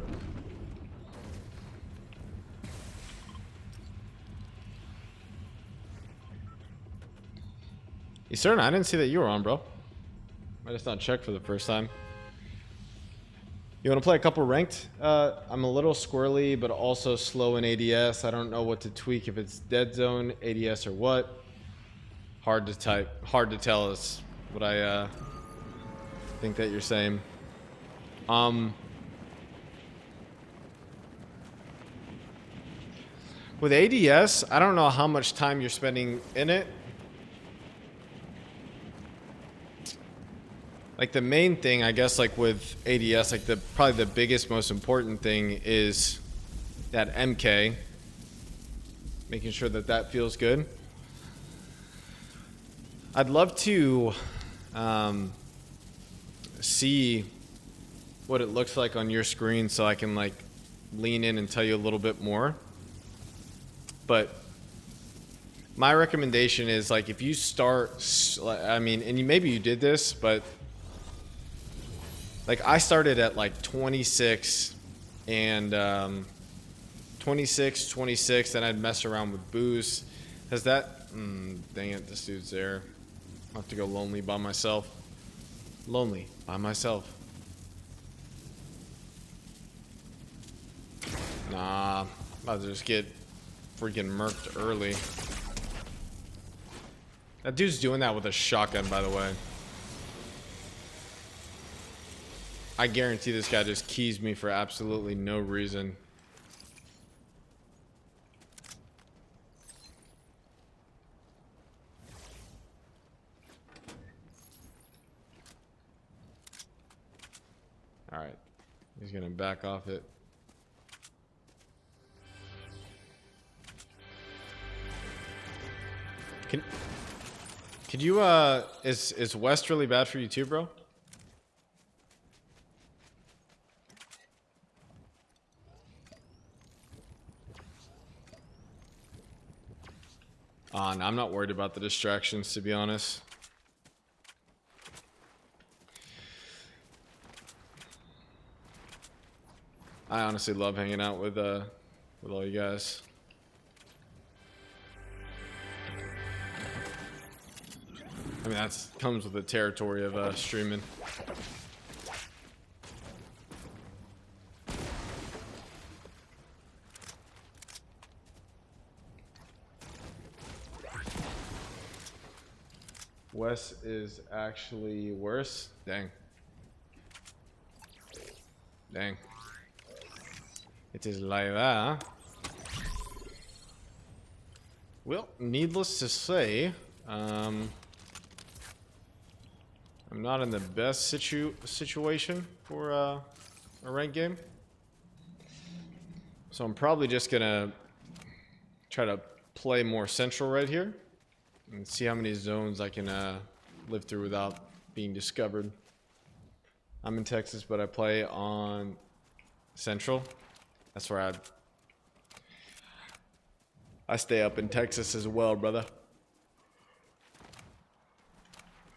You certain? I didn't see that you were on, bro. I just not checked for the first time. You want to play a couple ranked? I'm a little squirrely, but also slow in ADS. I don't know what to tweak, if it's dead zone, ADS, or what. Hard to type. Hard to tell is what I think that you're saying. With ADS, I don't know how much time you're spending in it. Like the main thing, I guess, like with ADS, like probably the biggest, most important thing is that MK. Making sure that that feels good. I'd love to see what it looks like on your screen so I can like lean in and tell you a little bit more. But my recommendation is like if you start, I mean, and maybe you did this, but like I started at like 26 and 26, then I'd mess around with boost. Has that, dang it, this dude's there. I'll have to go lonely by myself. Lonely by myself. Nah, I'm about to just get freaking murked early. That dude's doing that with a shotgun, by the way. I guarantee this guy just keys me for absolutely no reason. Alright. He's gonna back off it. Could you is West really bad for you too, bro? No, I'm not worried about the distractions, to be honest. I honestly love hanging out with all you guys. I mean, that comes with the territory of streaming. Wes is actually worse. Dang. Dang. It is like that. Well, needless to say, I'm not in the best situation for a ranked game. So I'm probably just gonna try to play more central right here and see how many zones I can live through without being discovered. I'm in Texas, but I play on Central. That's where I stay up in Texas as well, brother.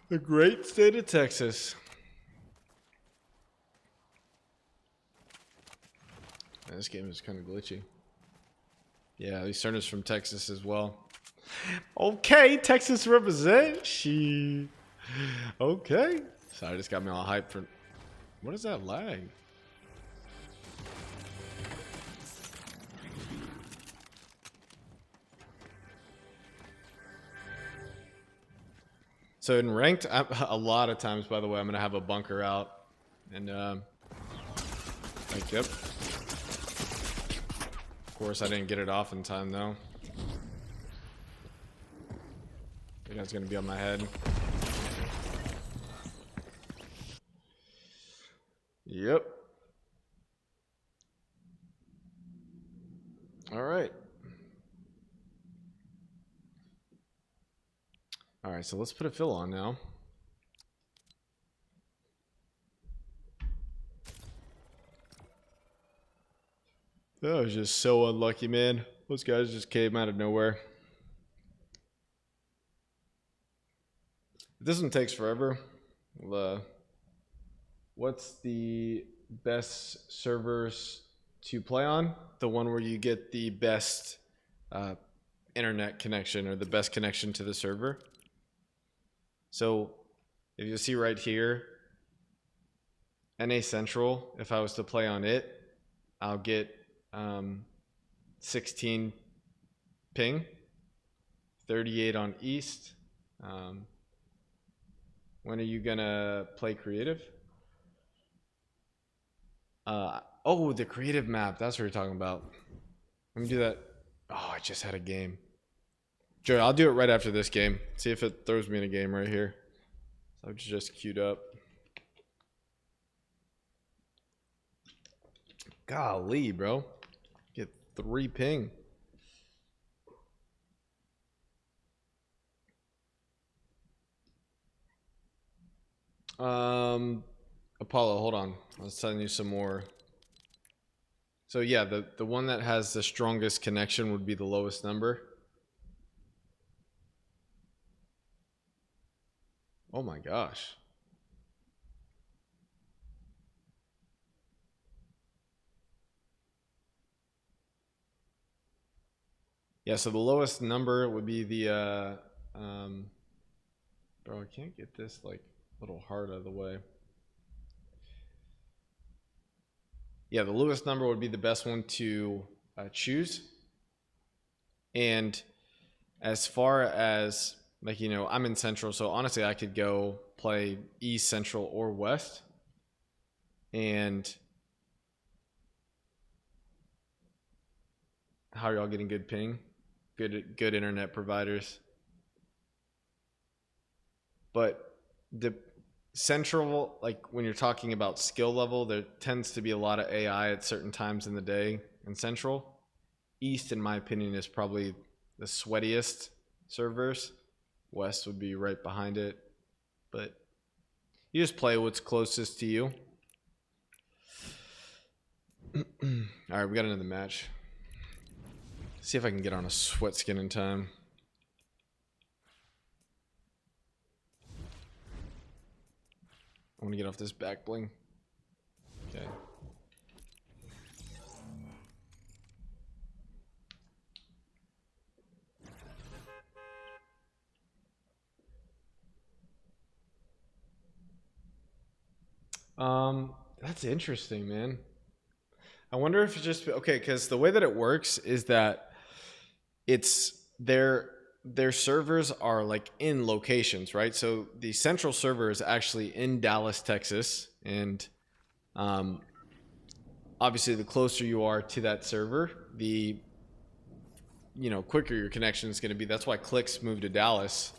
The great state of Texas. Man, this game is kind of glitchy. Yeah, these turners from Texas as well. Okay, Texas represent. She. Okay. Sorry, just got me all hyped for. What is that lag? So in ranked, a lot of times, by the way, I'm gonna have a bunker out, and like, yep. Of course, I didn't get it off in time though. I think that's gonna be on my head. Yep. All right. All right, so let's put a fill on now. That was just so unlucky, man. Those guys just came out of nowhere. This one takes forever. We'll What's the best servers to play on? The one where you get the best internet connection or the best connection to the server. So if you see right here, NA Central, if I was to play on it, I'll get 16 ping, 38 on East. When are you gonna play creative? Oh, the creative map. That's what you're talking about. Let me do that. Oh, I just had a game. Joey, I'll do it right after this game. See if it throws me in a game right here. So I've just queued up. Golly, bro. Get 3 ping. Apollo, hold on. I was telling you some more. So yeah, the one that has the strongest connection would be the lowest number. Oh my gosh. Yeah, so the lowest number would be the bro, I can't get this like little heart out of the way. Yeah, the lowest number would be the best one to choose. And as far as like, you know, I'm in Central, so honestly I could go play East, Central, or West. And how are y'all getting good ping? Good internet providers. But the Central, like when you're talking about skill level, there tends to be a lot of AI at certain times in the day in Central. East, in my opinion, is probably the sweatiest servers. West would be right behind it. But you just play what's closest to you. Alright, we got another match. See if I can get on a sweat skin in time. I want to get off this back bling. Okay. That's interesting, man. I wonder if it's just okay, because the way that it works is that it's their servers are like in locations, right? So the central server is actually in Dallas, Texas, and obviously the closer you are to that server, the quicker your connection is going to be. That's why clicks move to Dallas.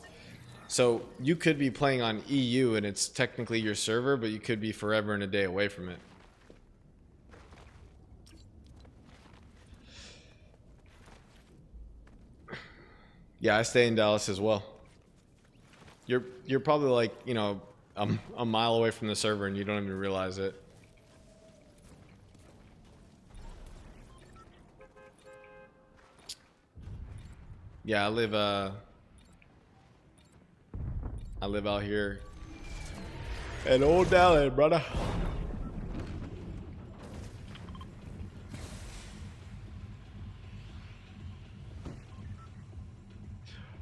So you could be playing on EU and it's technically your server, but you could be forever and a day away from it. Yeah, I stay in Dallas as well. You're probably like, a mile away from the server and you don't even realize it. Yeah, I live out here in Old Dallas, brother.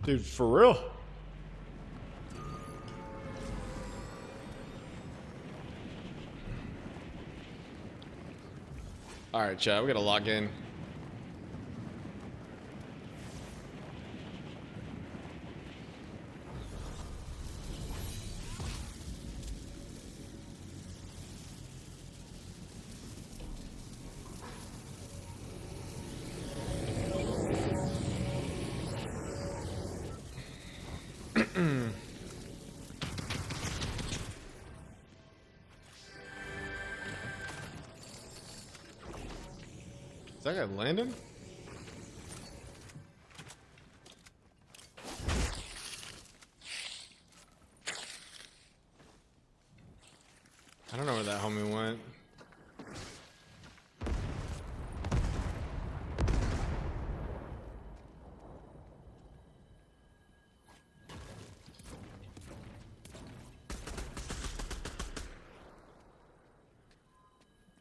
Dude, for real? All right, chat, we gotta log in. Is that guy landing? I don't know where that homie went.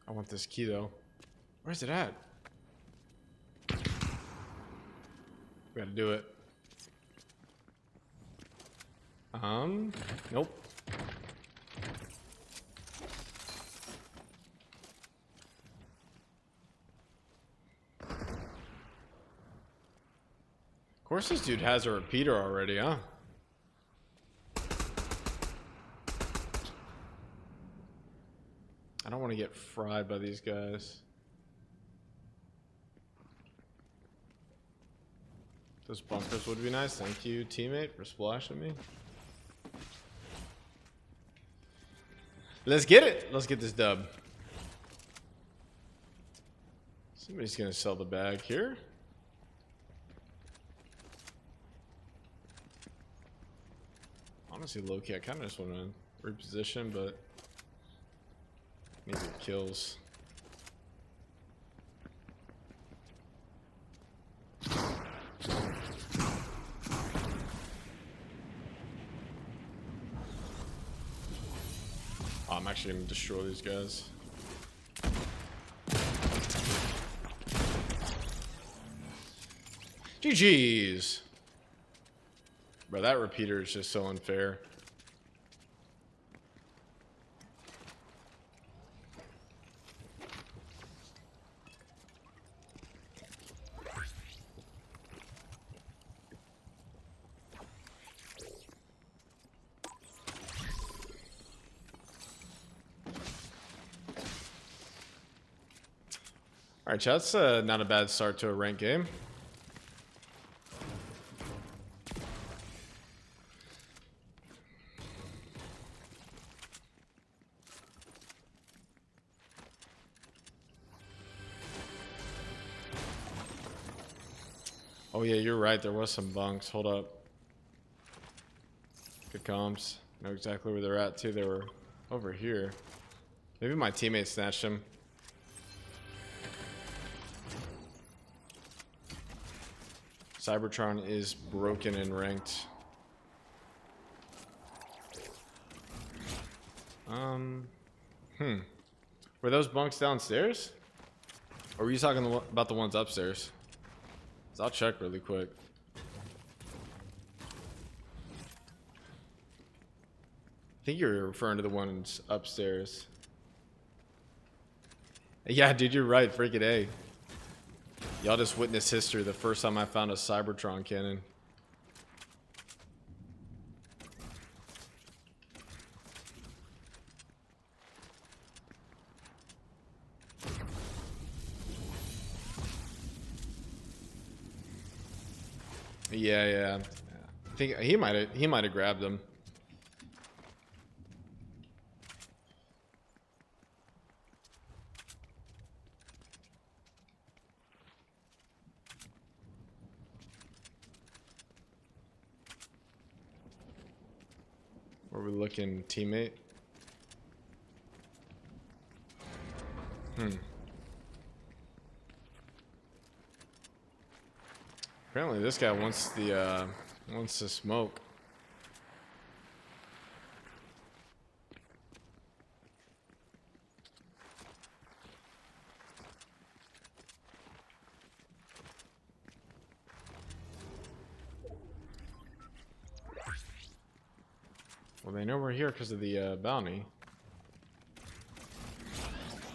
I want this key though. Where's it at? We gotta do it. Nope. Of course this dude has a repeater already, huh? I don't want to get fried by these guys. Those bunkers would be nice. Thank you, teammate, for splashing me. Let's get it. Let's get this dub. Somebody's gonna sell the bag here. Honestly, low-key, I kind of just want to reposition, but maybe it kills. Oh, I'm actually going to destroy these guys. GG's. Bro, that repeater is just so unfair. Alright, chat, that's not a bad start to a ranked game. Oh yeah, you're right, there was some bunks. Hold up. Good comms. Know exactly where they're at too. They were over here. Maybe my teammate snatched them. Cybertron is broken and ranked. Were those bunks downstairs? Or were you talking about the ones upstairs? 'Cause I'll check really quick. I think you're referring to the ones upstairs. Yeah, dude, you're right. Freaking A. Y'all just witnessed history the first time I found a Cybertron cannon. Yeah. I think he might have grabbed them. Where we looking, teammate? Apparently this guy wants the smoke. Well, they know we're here because of the bounty.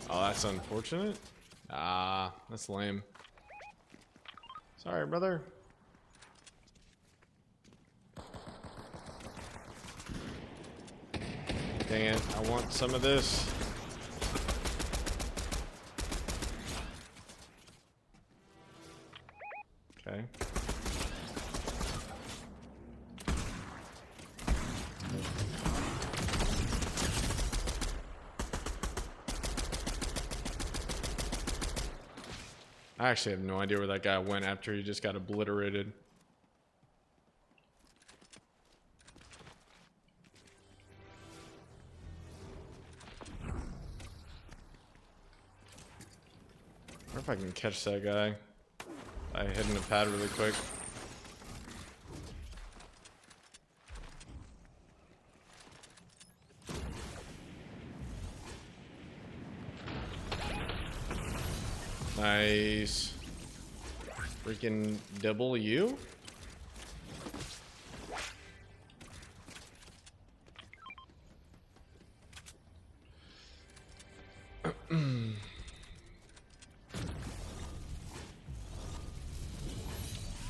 Oh, that's unfortunate. Ah, that's lame. Sorry, brother. Dang it, I want some of this. Okay. I actually have no idea where that guy went after he just got obliterated. I wonder if I can catch that guy by hitting the pad really quick. Nice. Freaking W.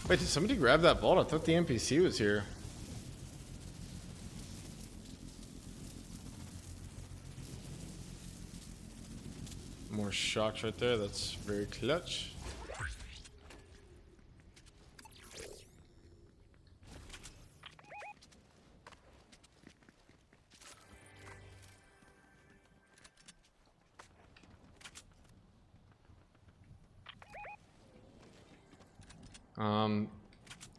Wait, did somebody grab that vault? I thought the NPC was here. More shocks right there. That's very clutch.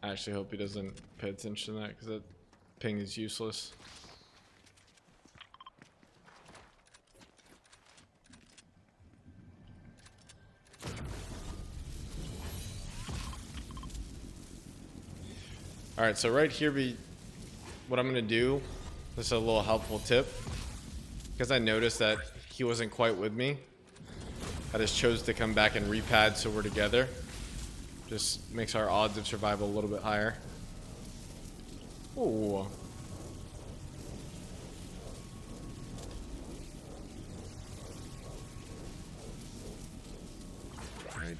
I actually hope he doesn't pay attention to that because that ping is useless. Alright, so right here, what I'm going to do, this is a little helpful tip, because I noticed that he wasn't quite with me. I just chose to come back and repad so we're together. Just makes our odds of survival a little bit higher. Ooh. Right.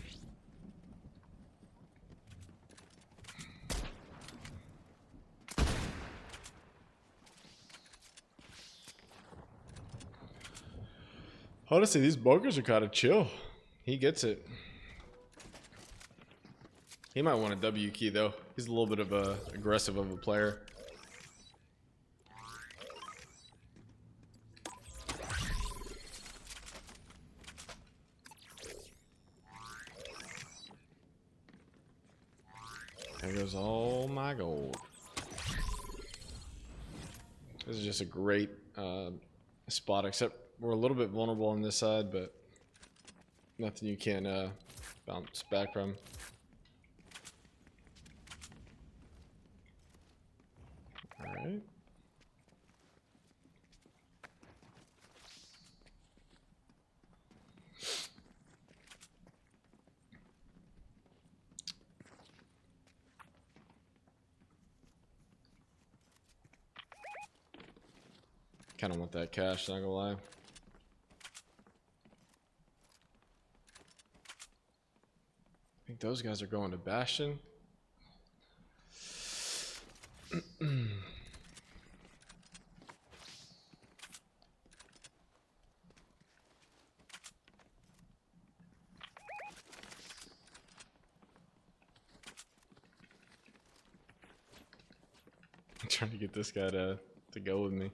Honestly, these bunkers are kind of chill. He gets it. He might want a W key though. He's a little bit of a aggressive of a player. There goes all my gold. This is just a great spot, except we're a little bit vulnerable on this side, but nothing you can bounce back from. Alright. Kind of want that cash, not gonna lie. I think those guys are going to Bastion. I'm trying to get this guy to go with me.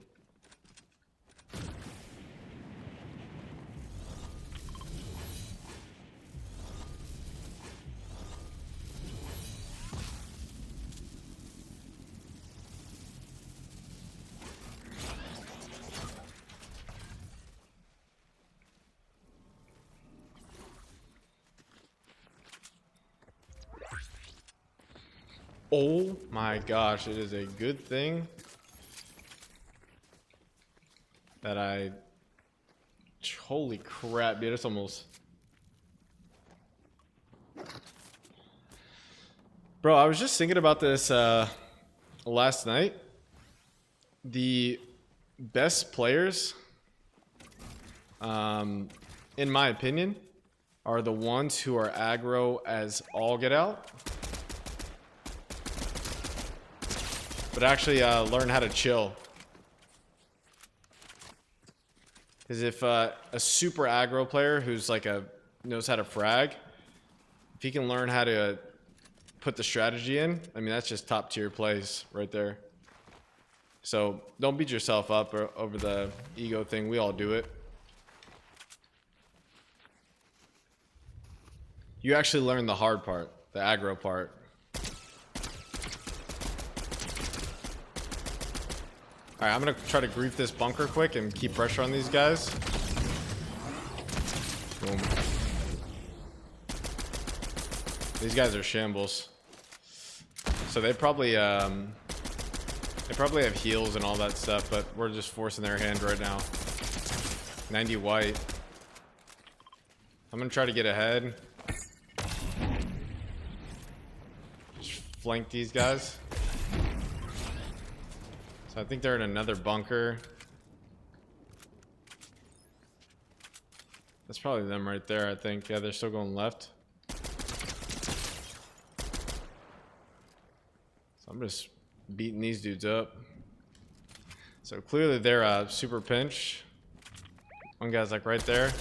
Oh my gosh, it is a good thing that I... Holy crap, dude, it's almost... Bro, I was just thinking about this last night. The best players, in my opinion, are the ones who are aggro as all get out, but actually learn how to chill. Because if a super aggro player who's like knows how to frag, if he can learn how to put the strategy in, I mean, that's just top tier plays right there. So don't beat yourself up over the ego thing. We all do it. You actually learn the hard part, the aggro part. Alright, I'm gonna try to grief this bunker quick and keep pressure on these guys. Boom. These guys are shambles. So they probably have heals and all that stuff, but we're just forcing their hand right now. 90 white. I'm gonna try to get ahead. flank these guys. So I think they're in another bunker. That's probably them right there, I think. Yeah, they're still going left. So I'm just beating these dudes up. So clearly they're super pinched. One guy's like right there.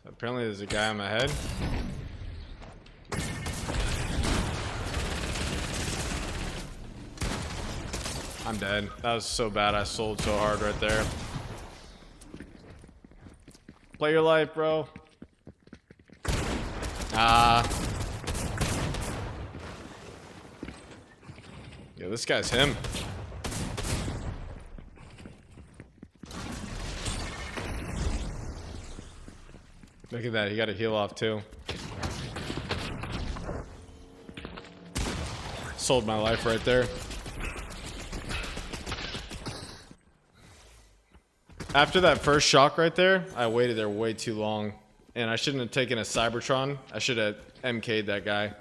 So apparently there's a guy on my head. I'm dead. That was so bad. I sold so hard right there. Play your life, bro. Yeah, this guy's him. Look at that. He got to heal off too. Sold my life right there. After that first shock right there, I waited there way too long. And I shouldn't have taken a Cybertron. I should have MK'd that guy.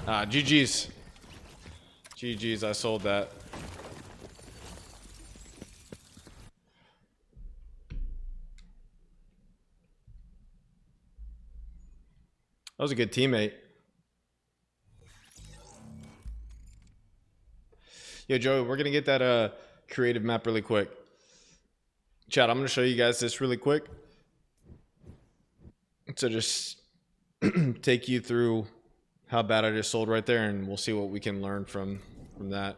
GG's. GG's, I sold that. That was a good teammate. Yo, Joey, we're gonna get that creative map really quick. Chat, I'm gonna show you guys this really quick. So just take you through how bad I just sold right there, and we'll see what we can learn from that.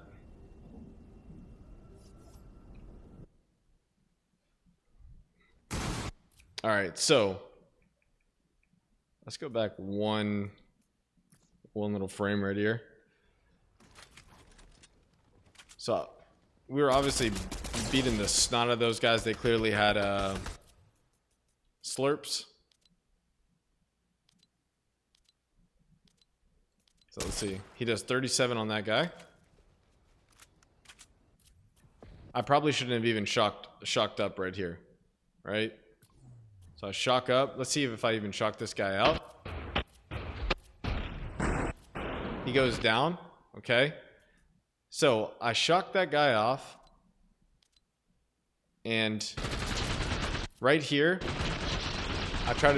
All right, so let's go back one little frame right here. So we were obviously beating the snot of those guys. They clearly had slurps. So let's see. He does 37 on that guy. I probably shouldn't have even shocked up right here. Right? So I shock up. Let's see if I even shock this guy out. He goes down. Okay. So I shocked that guy off. And right here, I try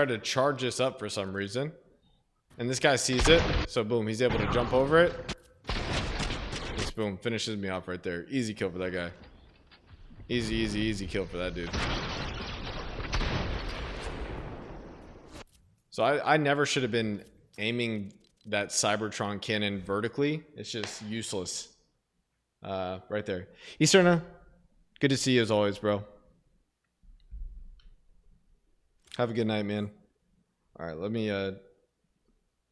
to charge this up for some reason. And this guy sees it, so boom, he's able to jump over it. Just boom, finishes me off right there. Easy kill for that guy. Easy, easy, easy kill for that dude. So I never should have been aiming that Cybertron cannon vertically. It's just useless. Right there. Easterna, good to see you as always, bro. Have a good night, man. All right, let me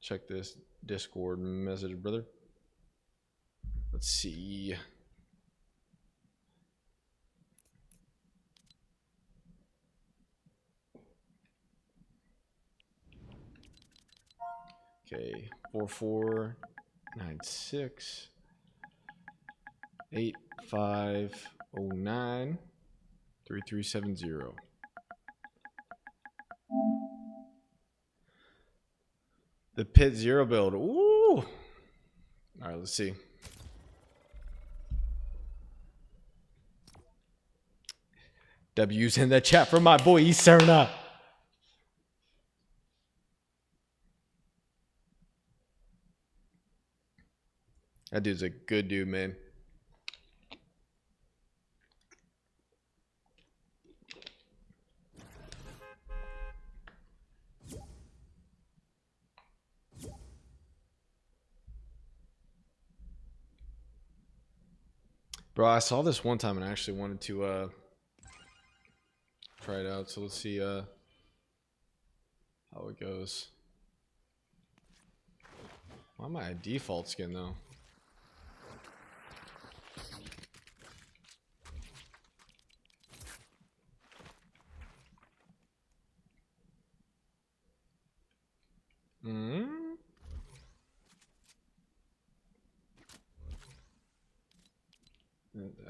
check this Discord message, brother. Let's see. Okay, 4496 8509 3370. The Pit Zero build. Ooh. All right, let's see. W's in the chat for my boy Easterna. That dude's a good dude, man. Bro, I saw this one time and I actually wanted to try it out. So let's see how it goes. Why am I a default skin though?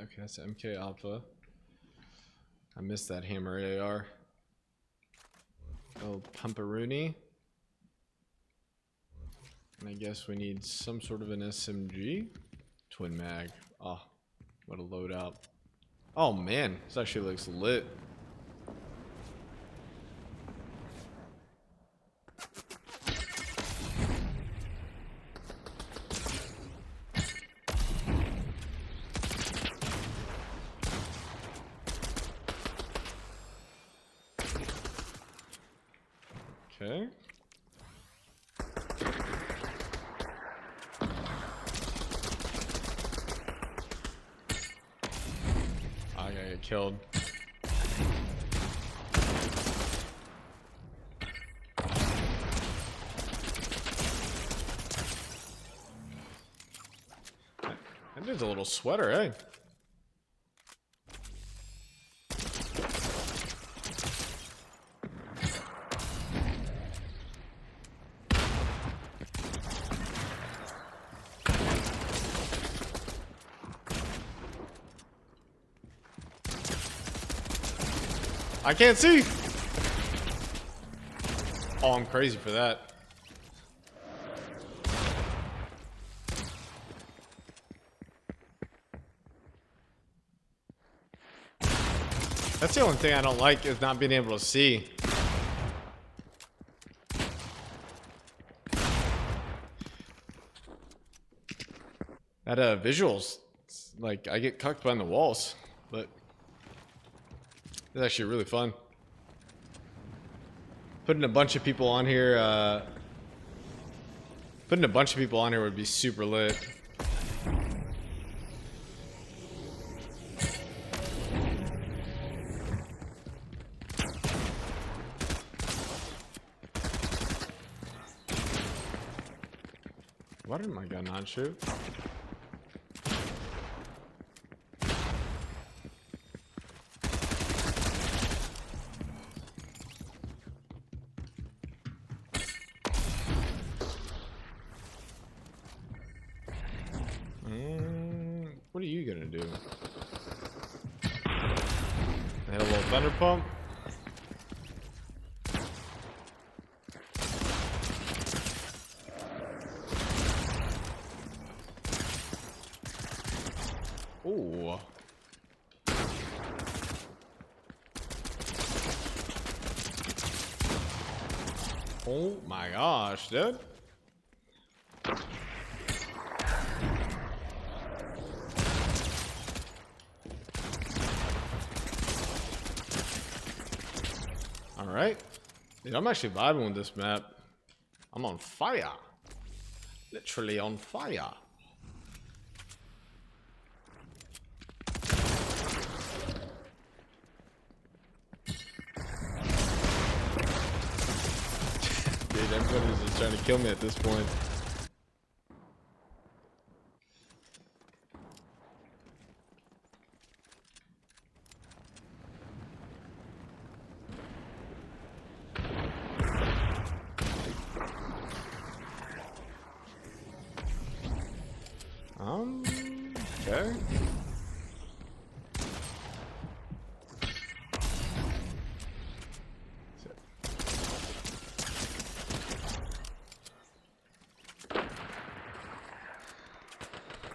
Okay, that's MK Alpha. I missed that hammer AR. Oh, pumperoonie. And I guess we need some sort of an SMG. Twin mag. Oh, what a loadout. Oh man, this actually looks lit. Okay. I gotta get killed. That dude's a little sweater, eh? I can't see. Oh, I'm crazy for that. That's the only thing I don't like is not being able to see. That visuals, like I get cucked behind the walls, but it's actually really fun. Putting a bunch of people on here, would be super lit. Why did my gun not shoot? What are you gonna do? Hit a little thunder pump. Ooh. Oh my gosh, dude. Alright. Dude, I'm actually vibing with this map. I'm on fire. Literally on fire. Dude, everybody's just trying to kill me at this point. Okay.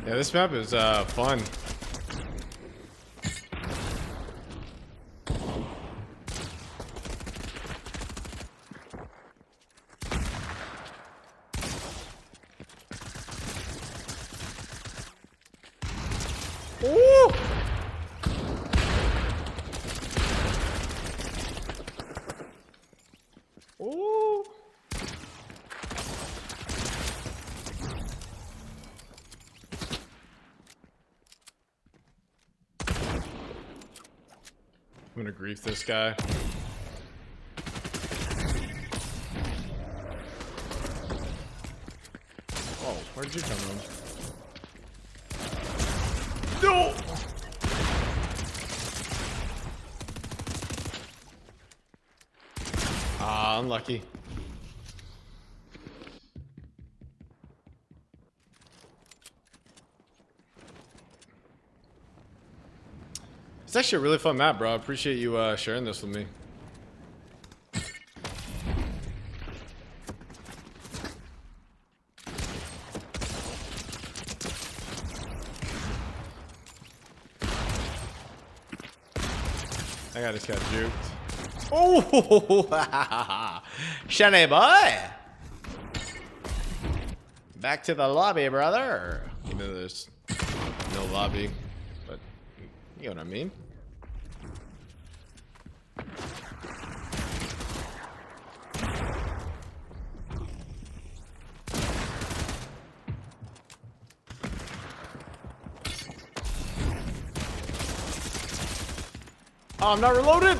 Yeah, this map is fun. Ooh! Ooh! I'm gonna grief this guy. Oh, where'd you come from? No! Ah, unlucky. It's actually a really fun map, bro. I appreciate you sharing this with me. I just got juked. Oh, shiny boy! Back to the lobby, brother. Even though there's no lobby, but you know what I mean. Oh, I'm not reloaded.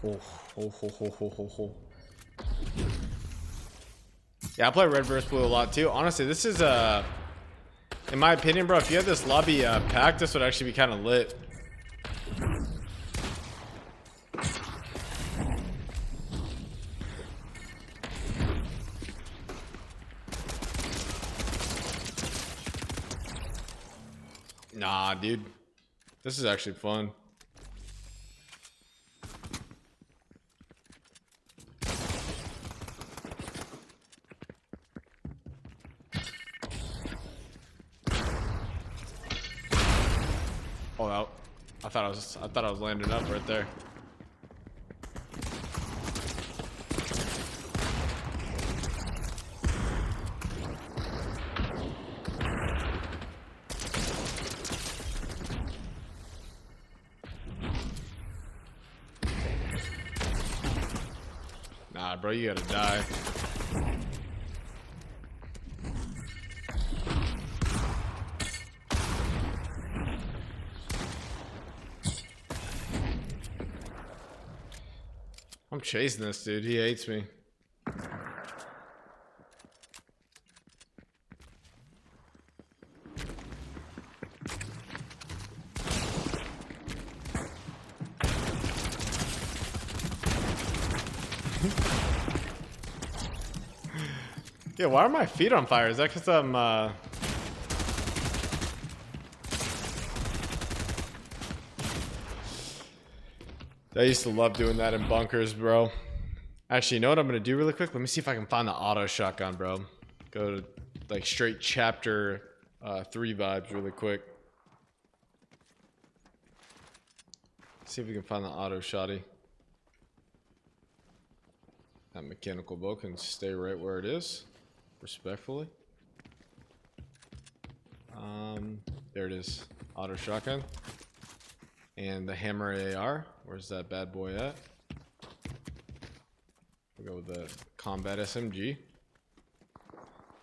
Oh. Yeah, I play red versus blue a lot too. Honestly, this is in my opinion, bro, if you had this lobby packed, this would actually be kind of lit. Nah, dude. This is actually fun. Oh, out. I thought I was landing up right there. Nah, bro, you gotta die. I'm chasing this dude. He hates me. Yeah, why are my feet on fire? Is that because I'm I used to love doing that in bunkers, bro. Actually, you know what I'm gonna do really quick? Let me see if I can find the auto shotgun, bro. Go to like straight chapter 3 vibes really quick. See if we can find the auto shotty. That mechanical bow can stay right where it is, respectfully. There it is, auto shotgun. And the hammer AR, where's that bad boy at? We'll go with the combat SMG.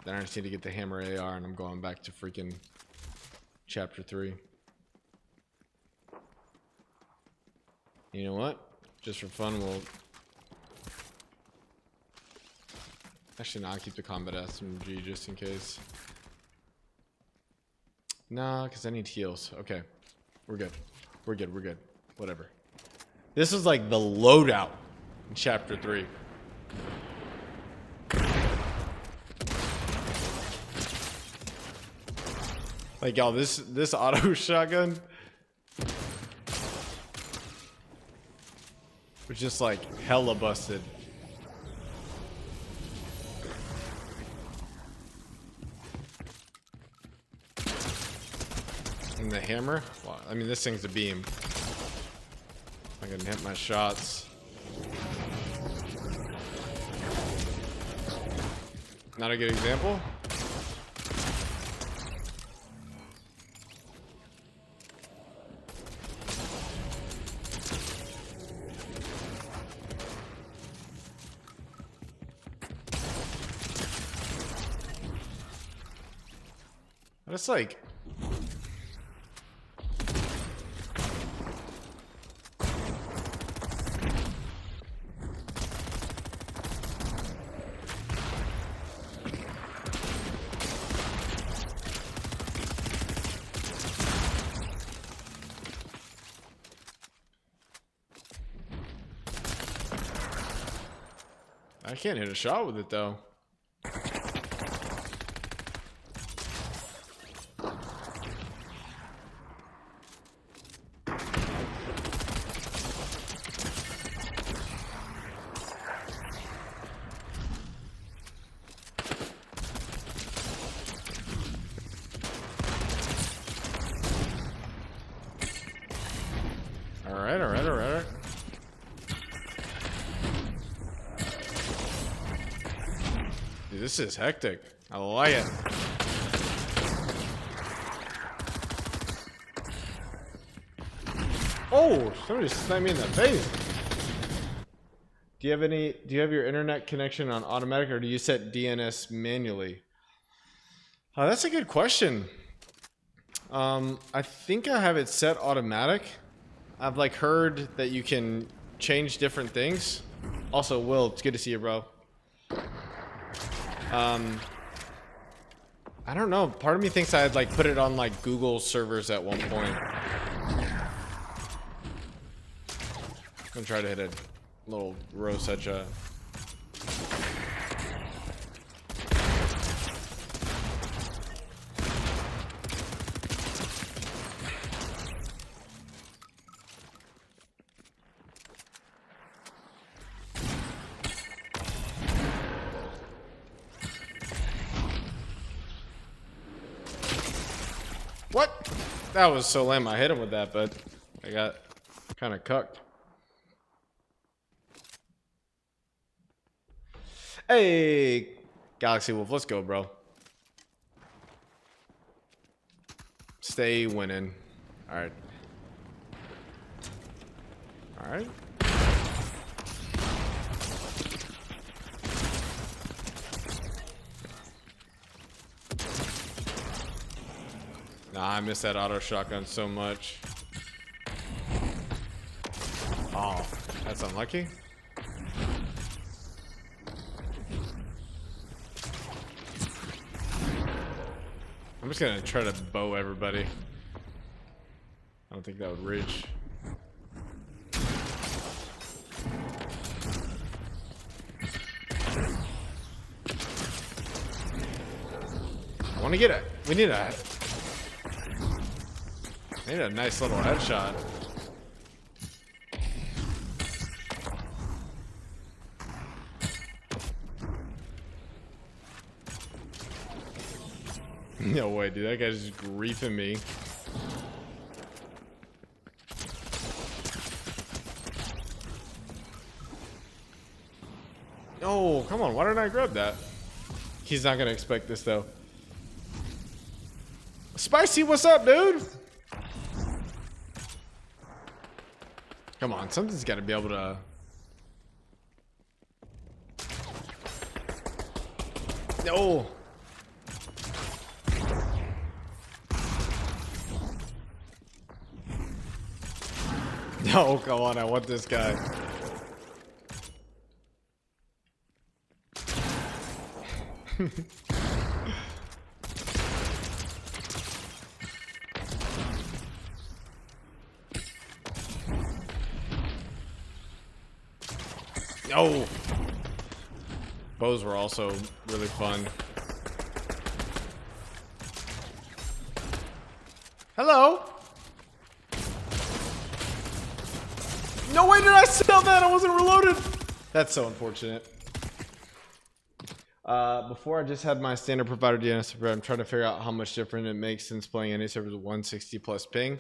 Then I just need to get the hammer AR and I'm going back to freaking chapter 3. You know what? Just for fun, we'll... Actually, no, I'll keep the combat SMG just in case. Nah, because I need heals. Okay, we're good. We're good. Whatever. This is like the loadout in chapter 3. Like, y'all, this auto shotgun was just like hella busted. And the hammer? Well, I mean, this thing's a beam. I can hit my shots. Not a good example. It's like... I can't hit a shot with it though. Alright. Dude, this is hectic. I like it. Oh, somebody sniped me in the face. Do you have your internet connection on automatic, or do you set DNS manually? That's a good question. I think I have it set automatic. I've like heard that you can change different things. Also, Will, it's good to see you, bro. I don't know. Part of me thinks I had like put it on like Google servers at one point. I'm gonna try to hit a little rose headshot. What? That was so lame. I hit him with that, but I got kind of cucked. Hey, Galaxy Wolf, let's go, bro. Stay winning. All right. All right. Nah, I miss that auto shotgun so much. Oh, that's unlucky. I'm just gonna try to bow everybody. I don't think that would reach. I want to get it. We need a nice little headshot. No way, dude. That guy's just griefing me. Oh, come on. Why didn't I grab that? He's not going to expect this, though. Spicy, what's up, dude? Come on. Something's got to be able to... No. No, come on, I want this guy. No. Bows were also really fun. Hello. No way did I sell that! I wasn't reloaded! That's so unfortunate. Before I just had my standard provider DNS server. I'm trying to figure out how much different it makes since playing any servers with 160 plus ping.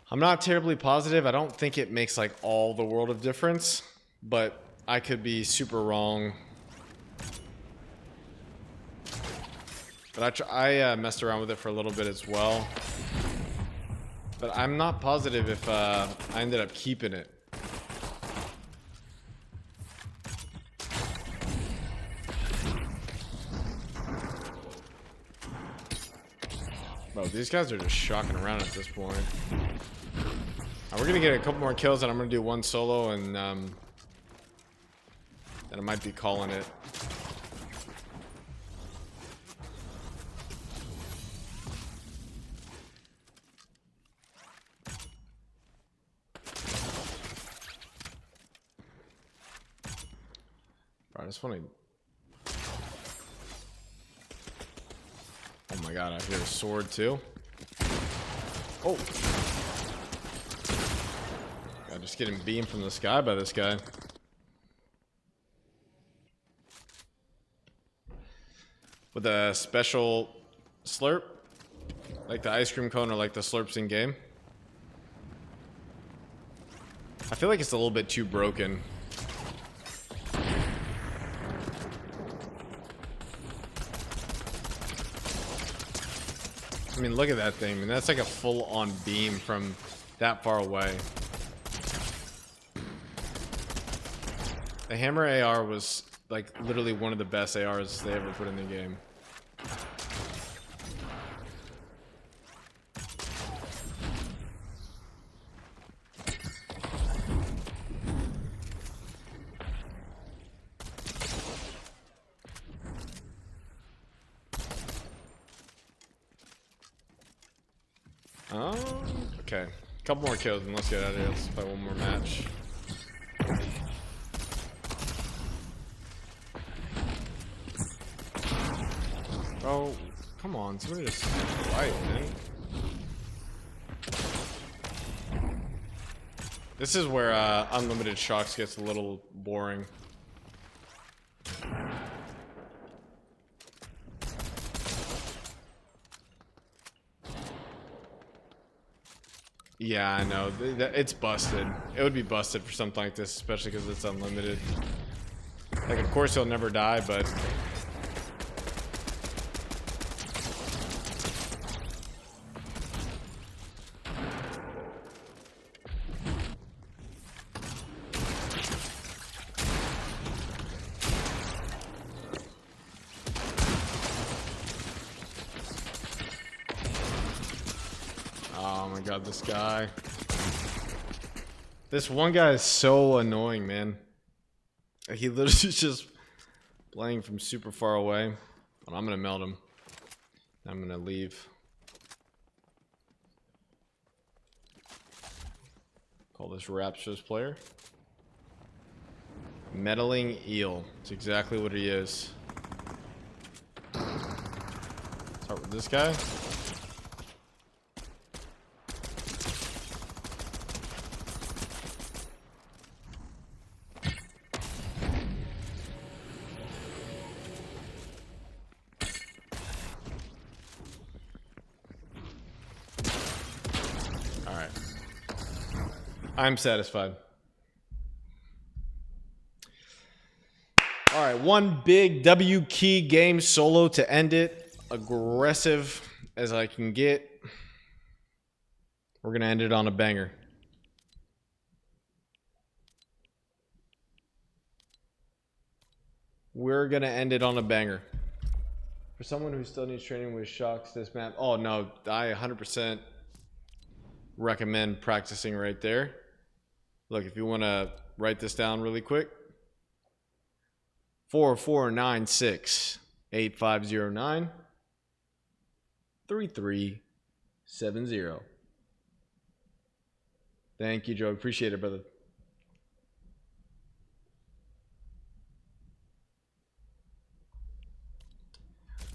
I'm not terribly positive. I don't think it makes like all the world of difference, but I could be super wrong. But I messed around with it for a little bit as well. But I'm not positive if I ended up keeping it. Bro, these guys are just shocking around at this point. We're gonna get a couple more kills, and I'm gonna do one solo, and then I might be calling it. just want to... Oh my god, I hear a sword too. Oh! God, just getting beamed from the sky by this guy. With a special slurp. Like the ice cream cone or like the slurps in game. I feel like it's a little bit too broken. I mean, look at that thing. I mean, that's like a full-on beam from that far away. The hammer AR was like literally one of the best ARs they ever put in the game. Okay. Couple more kills and let's get out of here. Let's play one more match. Oh, come on. Somebody just fight, man. This is where unlimited shocks gets a little boring. Yeah, I know. It's busted. It would be busted for something like this, especially because it's unlimited. Like, of course he'll never die, but... Oh my god, this guy. This one guy is so annoying, man. He literally is just playing from super far away. But I'm gonna melt him. I'm gonna leave. Call this Raptors player. Meddling eel. It's exactly what he is. Start with this guy. Alright. I'm satisfied. Alright, one big W key game solo to end it. Aggressive as I can get. We're going to end it on a banger. We're going to end it on a banger. For someone who still needs training with shocks, this map... Oh, no. I 100% recommend practicing right there. Look, if you want to write this down really quick. 4496-8509 3370. Thank you, Joe. Appreciate it, brother.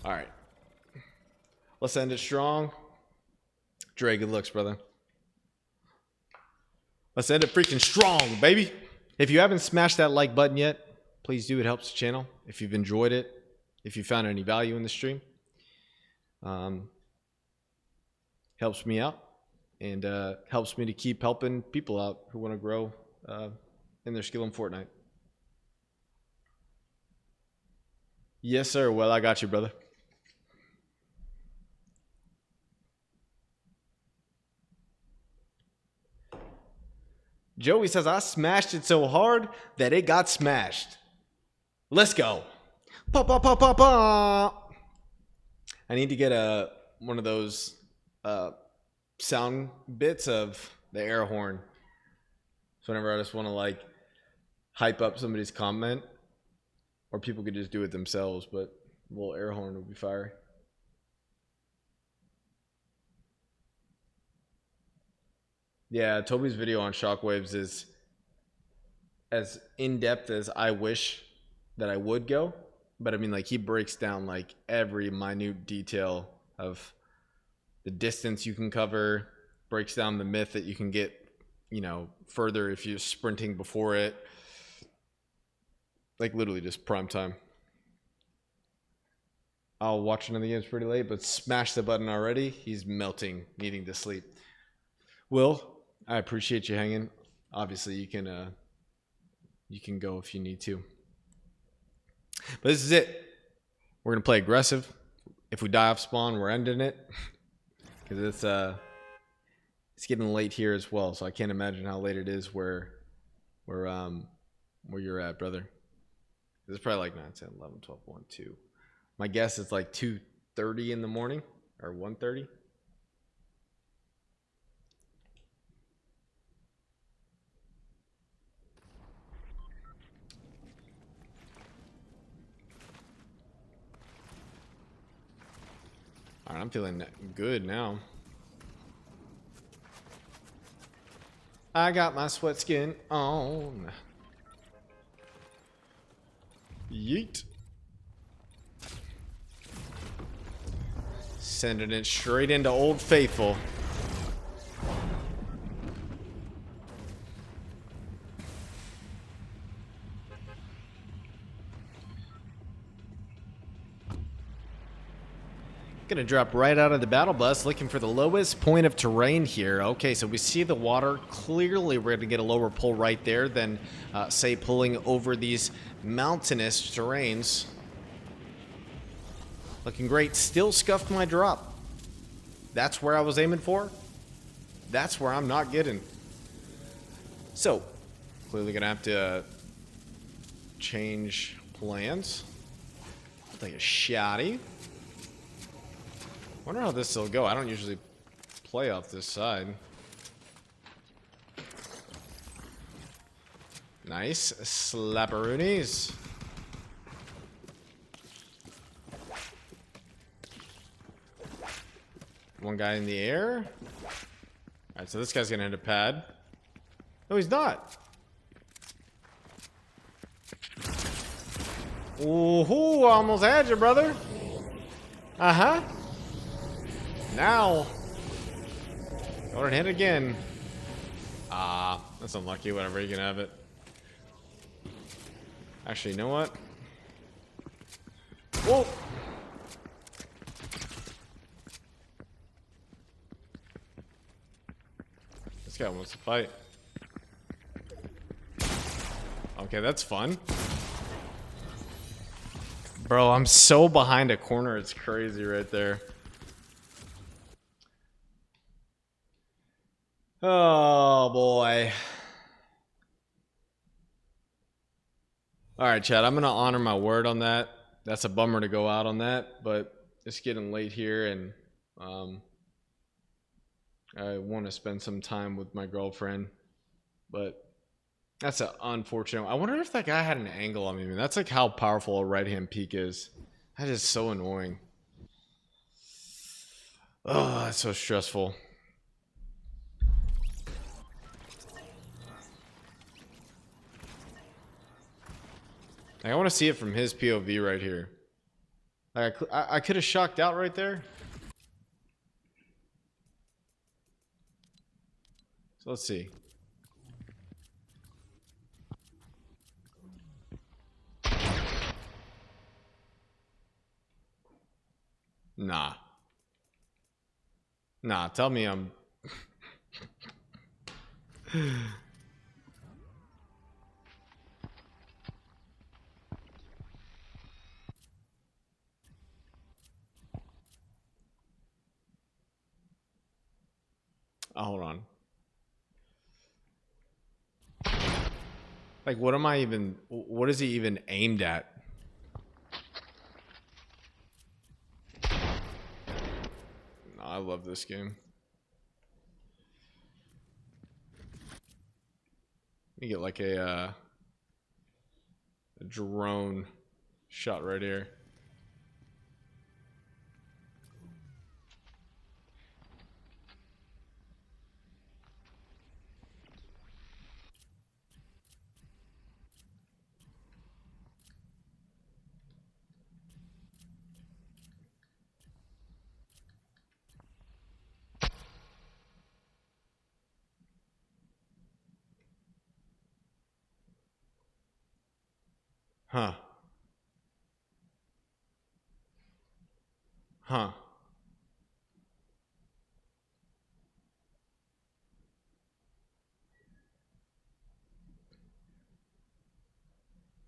All right. Let's end it strong. Dre, good looks, brother. Let's end it freaking strong, baby. If you haven't smashed that like button yet, please do. It helps the channel. If you've enjoyed it, if you found any value in the stream, helps me out and helps me to keep helping people out who want to grow in their skill in Fortnite. Yes, sir. Well, I got you, brother. Joey says, I smashed it so hard that it got smashed. Let's go. Pa, pa, pa, pa, pa. I need to get one of those sound bits of the air horn. So whenever I just want to like hype up somebody's comment, or people could just do it themselves, but a little air horn would be fire. Yeah, Toby's video on shockwaves is as in-depth as I wish that I would go. But I mean, like, he breaks down like every minute detail of the distance you can cover, breaks down the myth that you can get, you know, further if you're sprinting before it. Like, literally just prime time. I'll watch another game's pretty late, but smash the button already. He's melting, needing to sleep. Will, I appreciate you hanging. Obviously, you can go if you need to. But this is it. We're gonna play aggressive. If we die off spawn, we're ending it. Because it's getting late here as well, so I can't imagine how late it is where you're at, brother. This is probably like 9, 10, 11, 12, 1, 2. My guess is like 2:30 in the morning or 1:30. All right, I'm feeling good now. I got my sweat skin on. Yeet. Sending it straight into Old Faithful. Gonna drop right out of the battle bus, looking for the lowest point of terrain here. Okay, so we see the water. Clearly, we're gonna get a lower pull right there than, say, pulling over these mountainous terrains. Looking great. Still scuffed my drop. That's where I was aiming for. That's where I'm not getting. So, clearly gonna have to change plans. I'll take a shotty. Wonder how this will go. I don't usually play off this side. Nice. Slapperoonies. One guy in the air. Alright, so this guy's gonna hit a pad. No, he's not. Ooh, almost had you, brother. Uh-huh. Now. Go and hit again. Ah, that's unlucky. Whatever, you can have it. Actually, you know what? Whoa! This guy wants to fight. Okay, that's fun. Bro, I'm so behind a corner, it's crazy right there. Oh boy. Alright, Chad, I'm gonna honor my word on that. That's a bummer to go out on that, but it's getting late here and I want to spend some time with my girlfriend, but that's an unfortunate. I wonder if that guy had an angle on me. Man, that's like how powerful a right-hand peek is. That is so annoying. Oh, that's so stressful. Like, I want to see it from his POV right here. Like, I could have shocked out right there. So let's see. Nah. Nah, tell me I'm... Oh, hold on. Like, what am I even... What is he even aimed at? No, I love this game. You get like a drone shot right here. Huh. Huh.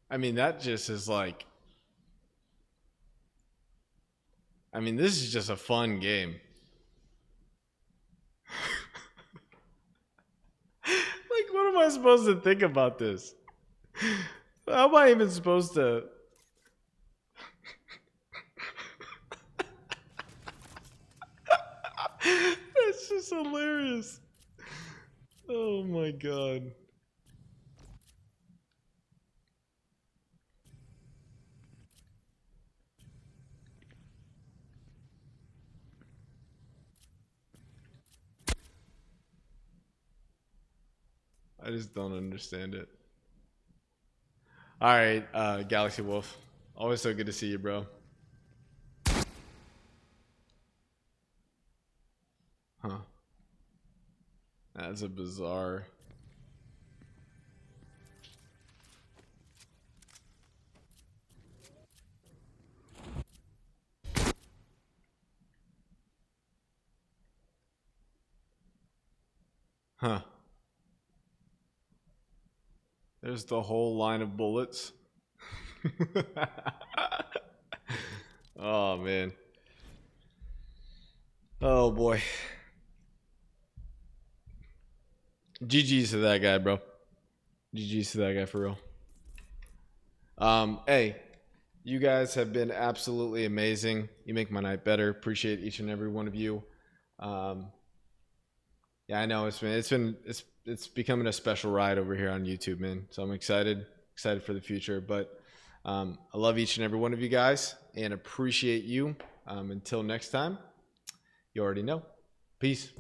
I mean, that just is like, I mean, this is just a fun game. Like, what am I supposed to think about this? How am I even supposed to? That's just hilarious. Oh my god. I just don't understand it. All right, Galaxy Wolf. Always so good to see you, bro. Huh. That's a bizarre. Huh. There's the whole line of bullets. Oh, man. Oh, boy. GG's to that guy, bro. GG's to that guy for real. Hey, you guys have been absolutely amazing. You make my night better. Appreciate each and every one of you. Yeah, I know it's becoming a special ride over here on YouTube, man. So I'm excited for the future. But I love each and every one of you guys and appreciate you. Until next time, you already know. Peace.